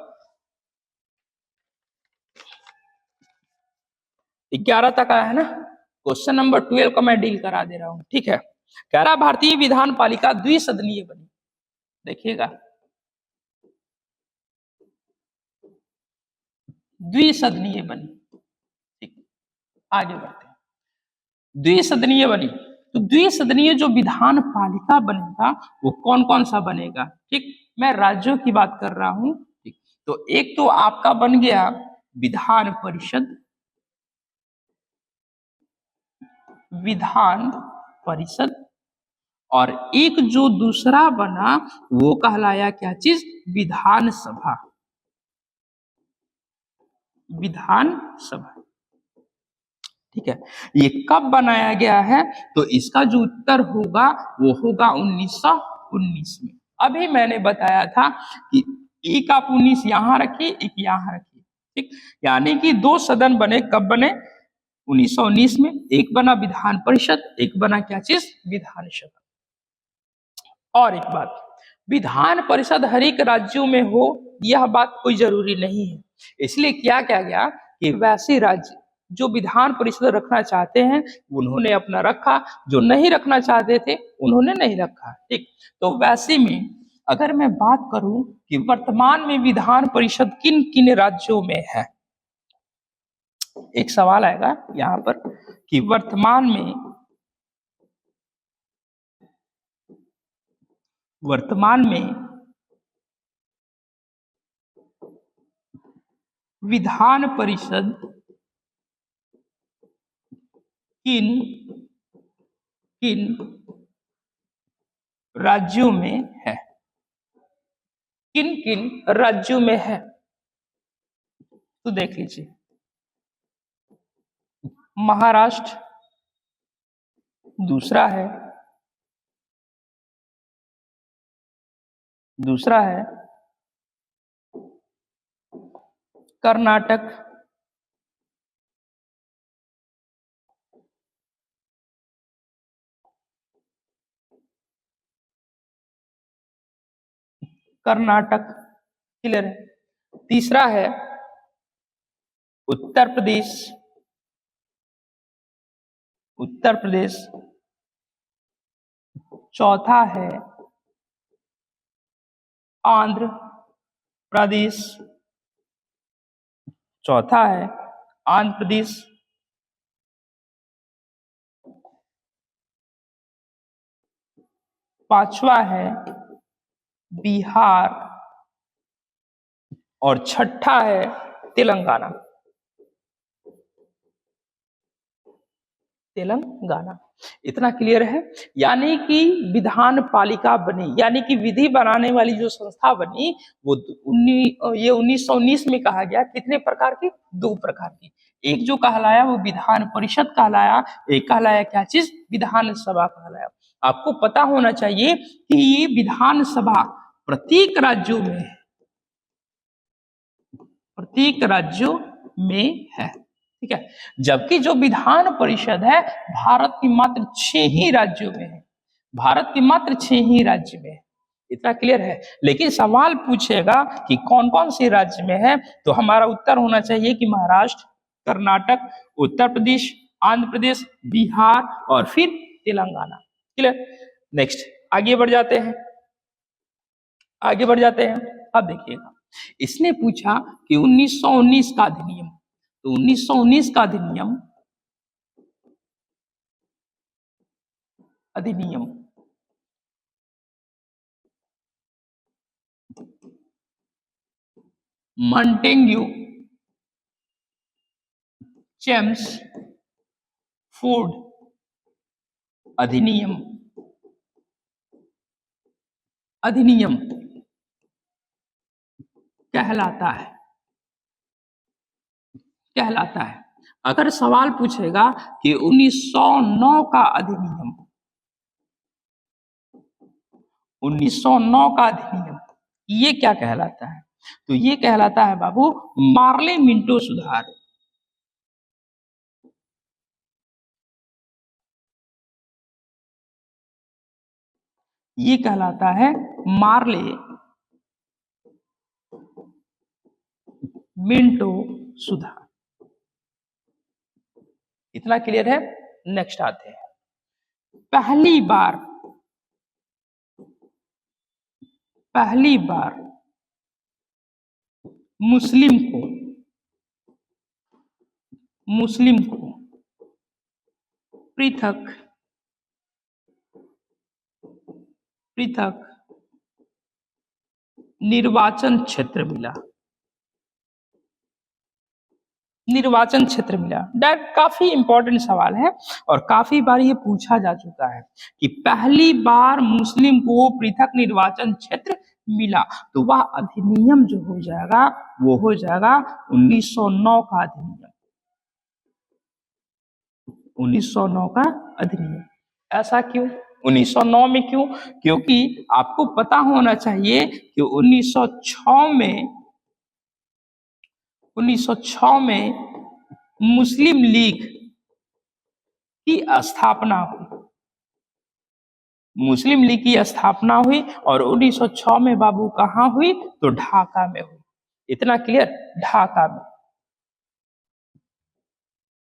11 तक आया है ना। क्वेश्चन नंबर 12 का मैं डील करा दे रहा हूं। ठीक है, कह रहा भारतीय विधान पालिका द्विसदनीय बनी। देखिएगा, द्विसदनीय बनी। ठीक, आगे बढ़ते हैं, द्विसदनीय बनी। तो द्विसदनीय जो विधान पालिका बनेगा वो कौन कौन सा बनेगा? ठीक, मैं राज्यों की बात कर रहा हूं। ठीक, तो एक तो आपका बन गया विधान परिषद, विधान परिषद, और एक जो दूसरा बना वो कहलाया क्या चीज? विधानसभा, विधानसभा। ठीक है, ये कब बनाया गया है? तो इसका जो उत्तर होगा वो होगा 1919 में। अभी मैंने बताया था कि एक आप 19 यहां रखिए, एक यहां रखिए। ठीक, यानी कि 2 सदन बने। कब बने? 1919 में। एक बना विधान परिषद, एक बना क्या चीज? विधानसभा। और एक बात, विधान परिषद हर एक राज्यों में हो यह बात कोई जरूरी नहीं है। इसलिए क्या किया गया कि वैसे राज्य जो विधान परिषद रखना चाहते हैं उन्होंने अपना रखा, जो नहीं रखना चाहते थे उन्होंने नहीं रखा। ठीक, तो वैसे में अगर मैं बात करूं कि वर्तमान में विधान परिषद किन किन राज्यों में है, एक सवाल आएगा यहाँ पर कि वर्तमान में विधान परिषद किन किन राज्यों में है, किन किन राज्यों में है? तो देख लीजिए, महाराष्ट्र दूसरा है, कर्नाटक, क्लियर है। तीसरा है उत्तर प्रदेश, चौथा है आंध्र प्रदेश, चौथा है आंध्र प्रदेश, पांचवा है बिहार और छठा है तेलंगाना। तेलंगाना। इतना क्लियर है। यानी कि विधान पालिका बनी, यानी कि विधि बनाने वाली जो संस्था बनी वो 1919 में कहा गया कितने प्रकार की, 2 प्रकार की। एक जो कहलाया वो विधान परिषद कहलाया, एक कहलाया क्या चीज, विधान सभा कहलाया। आपको पता होना चाहिए कि ये विधान सभा प्रत्येक राज्यों में है, प्रत्येक राज्यों में है, ठीक है। जबकि जो विधान परिषद है भारत की मात्र 6 ही राज्यों में है, भारत के मात्र 6 ही राज्य में है। इतना क्लियर है। लेकिन सवाल पूछेगा कि कौन कौन से राज्य में है, तो हमारा उत्तर होना चाहिए कि महाराष्ट्र, कर्नाटक, उत्तर प्रदेश, आंध्र प्रदेश, बिहार और फिर तेलंगाना। क्लियर। नेक्स्ट आगे बढ़ जाते हैं, आगे बढ़ जाते हैं। अब देखिएगा, इसने पूछा कि 1919 का अधिनियम, तो 1919 का अधिनियम, अधिनियम मॉन्टेग्यू चेम्सफोर्ड अधिनियम, अधिनियम कहलाता है, कहलाता है। अगर सवाल पूछेगा कि 1909 का अधिनियम, 1909 का अधिनियम ये क्या कहलाता है, तो ये कहलाता है बाबू मार्ले मिंटो सुधार। ये कहलाता है मार्ले मिंटो सुधार। इतना क्लियर है। नेक्स्ट आते हैं, पहली बार मुस्लिम को पृथक निर्वाचन क्षेत्र मिला, निर्वाचन क्षेत्र मिला। दैट काफी इंपॉर्टेंट सवाल है और काफी बार ये पूछा जा चुका है कि पहली बार मुस्लिम को पृथक निर्वाचन क्षेत्र मिला, तो वह अधिनियम जो हो जाएगा वो हो जाएगा 1909 का अधिनियम, 1909 का अधिनियम। ऐसा क्यों 1909 में क्यों? क्योंकि आपको पता होना चाहिए कि 1906 में मुस्लिम लीग की स्थापना हुई, मुस्लिम लीग की स्थापना हुई और 1906 में बाबू कहाँ हुई, तो ढाका में हुई। इतना क्लियर, ढाका में।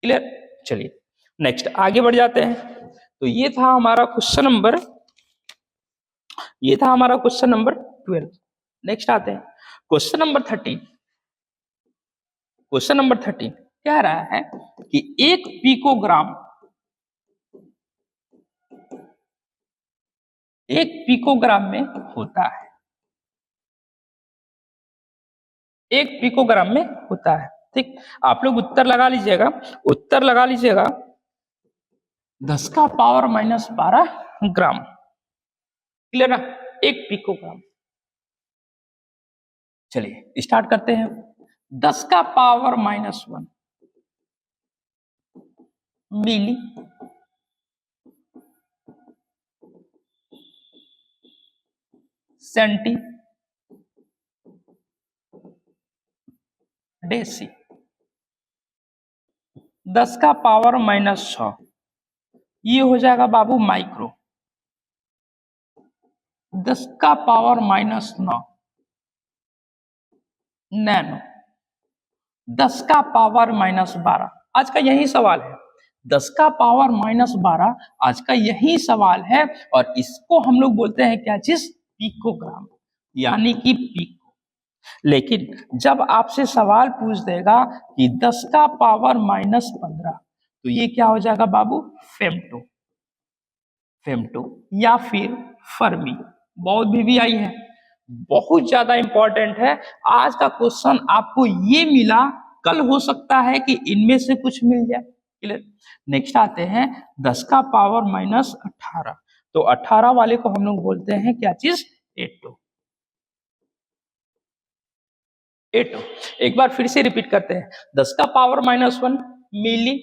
क्लियर। चलिए नेक्स्ट आगे बढ़ जाते हैं। तो ये था हमारा क्वेश्चन नंबर, ये था हमारा क्वेश्चन नंबर 12। नेक्स्ट आते हैं क्वेश्चन नंबर 13। क्वेश्चन नंबर 13 कह रहा है कि 1 पिकोग्राम, 1 पिकोग्राम में होता है, 1 पिकोग्राम में होता है। ठीक, आप लोग उत्तर लगा लीजिएगा, उत्तर लगा लीजिएगा 10 का पावर -12 ग्राम। क्लियर ना, 1 पिकोग्राम। चलिए स्टार्ट करते हैं। 10 का पावर -1 मिली सेंटी डेसी। 10 का पावर -6 ये हो जाएगा बाबू माइक्रो। 10 का पावर -9 नैनो। 10 का पावर -12, आज का यही सवाल है, 10 का पावर -12 आज का यही सवाल है और इसको हम लोग बोलते हैं क्या चीज, पिकोग्राम, यानी कि पिको। लेकिन जब आपसे सवाल पूछ देगा कि 10 का पावर -15 तो ये क्या हो जाएगा बाबू, फेम्टो, फेम्टो या फिर फर्मी। बहुत भी आई है, बहुत ज्यादा इंपॉर्टेंट है। आज का क्वेश्चन आपको ये मिला, कल हो सकता है कि इनमें से कुछ मिल जाए। क्लियर। नेक्स्ट आते हैं 10 का पावर -18 तो 18 वाले को हम लोग बोलते हैं क्या चीज, एटो, एटो। एक बार फिर से रिपीट करते हैं, 10 का पावर -1 मिली,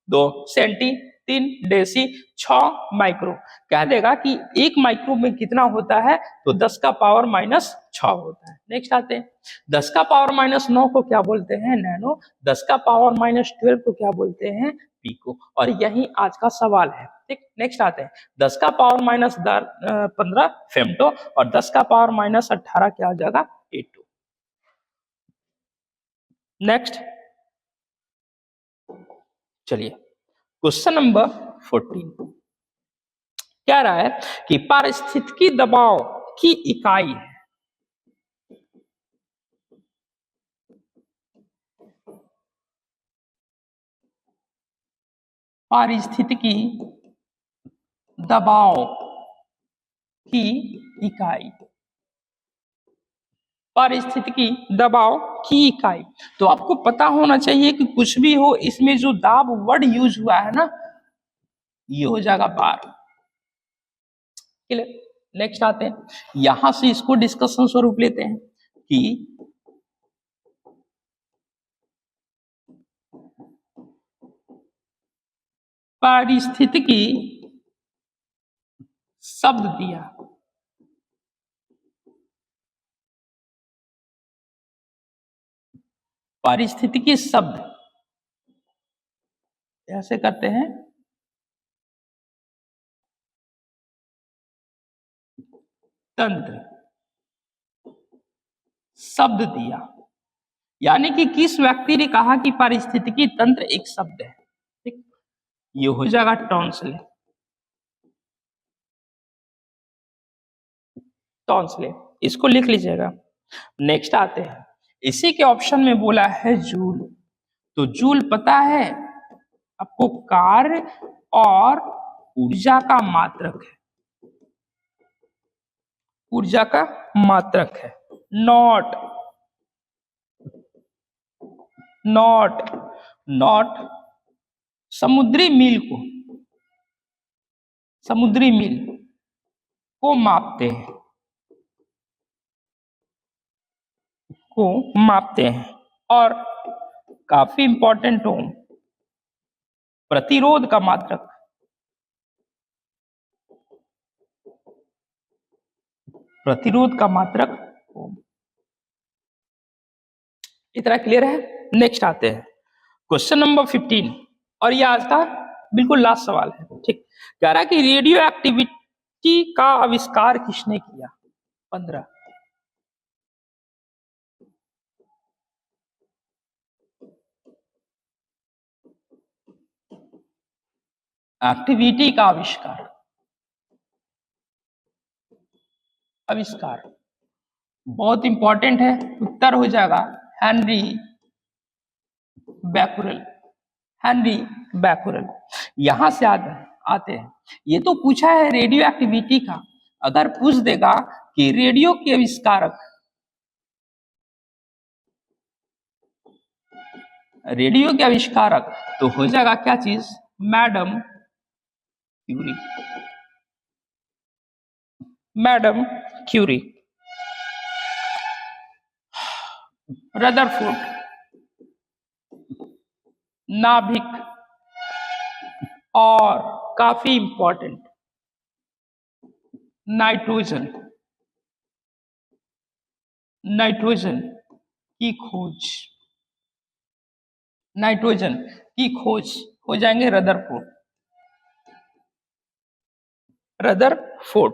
2 सेंटी, 3 डेसी, 6 माइक्रो। कह देगा कि 1 माइक्रो में कितना होता है, तो 10 का पावर -6 होता है। नेक्स्ट आते हैं 10 का पावर -9 को क्या बोलते हैं, नैनो। 10 का पावर -12 को क्या बोलते हैं, पिको। और यही आज का सवाल है। ठीक, नेक्स्ट आते हैं 10 का पावर -15 फेम्टो और 10 का पावर -18 क्या हो जाएगा, एटो। नेक्स्ट चलिए क्वेश्चन नंबर 14 क्या रहा है कि पारिस्थितिकी दबाव की इकाई है, पारिस्थितिकी दबाव की इकाई, पारिस्थितिकी दबाव की इकाई। तो आपको पता होना चाहिए कि कुछ भी हो इसमें जो दाब वर्ड यूज हुआ है ना, ये हो जाएगा बार। क्लियर। नेक्स्ट आते हैं, यहां से इसको डिस्कशन स्वरूप लेते हैं कि पारिस्थितिकी शब्द दिया, पारिस्थितिकी शब्द ऐसे करते हैं, तंत्र शब्द दिया, यानी कि किस व्यक्ति ने कहा कि पारिस्थितिकी तंत्र एक शब्द है। ठीक, ये हो जाएगा टॉन्सले, टॉन्सले, इसको लिख लीजिएगा। नेक्स्ट आते हैं, इसी के ऑप्शन में बोला है जूल। तो जूल पता है आपको, कार्य और ऊर्जा का मात्रक है, ऊर्जा का मात्रक है। नॉट, नॉट, नॉट समुद्री मील को, समुद्री मील को मापते हैं, को मापते हैं। और काफी इंपॉर्टेंट हो, प्रतिरोध का मात्रक, प्रतिरोध का मात्रक ओम। इतना क्लियर है। नेक्स्ट आते हैं क्वेश्चन नंबर 15 और ये आज का बिल्कुल लास्ट सवाल है। ठीक, कह रहा है कि रेडियो एक्टिविटी का आविष्कार किसने किया, 15। एक्टिविटी का आविष्कार, आविष्कार बहुत इंपॉर्टेंट है, उत्तर हो जाएगा हेनरी बैकुरेल, हेनरी बैकुरेल। यहां से आते हैं, ये तो पूछा है रेडियो एक्टिविटी का, अगर पूछ देगा कि रेडियो के आविष्कारक, रेडियो के आविष्कारक तो हो जाएगा क्या चीज, madam Curie, madam Curie. Rutherford, नाभिक, और काफी इंपॉर्टेंट नाइट्रोजन, नाइट्रोजन की खोज, नाइट्रोजन की खोज हो जाएंगे रदरफोर्ड, रदरफोर्ड।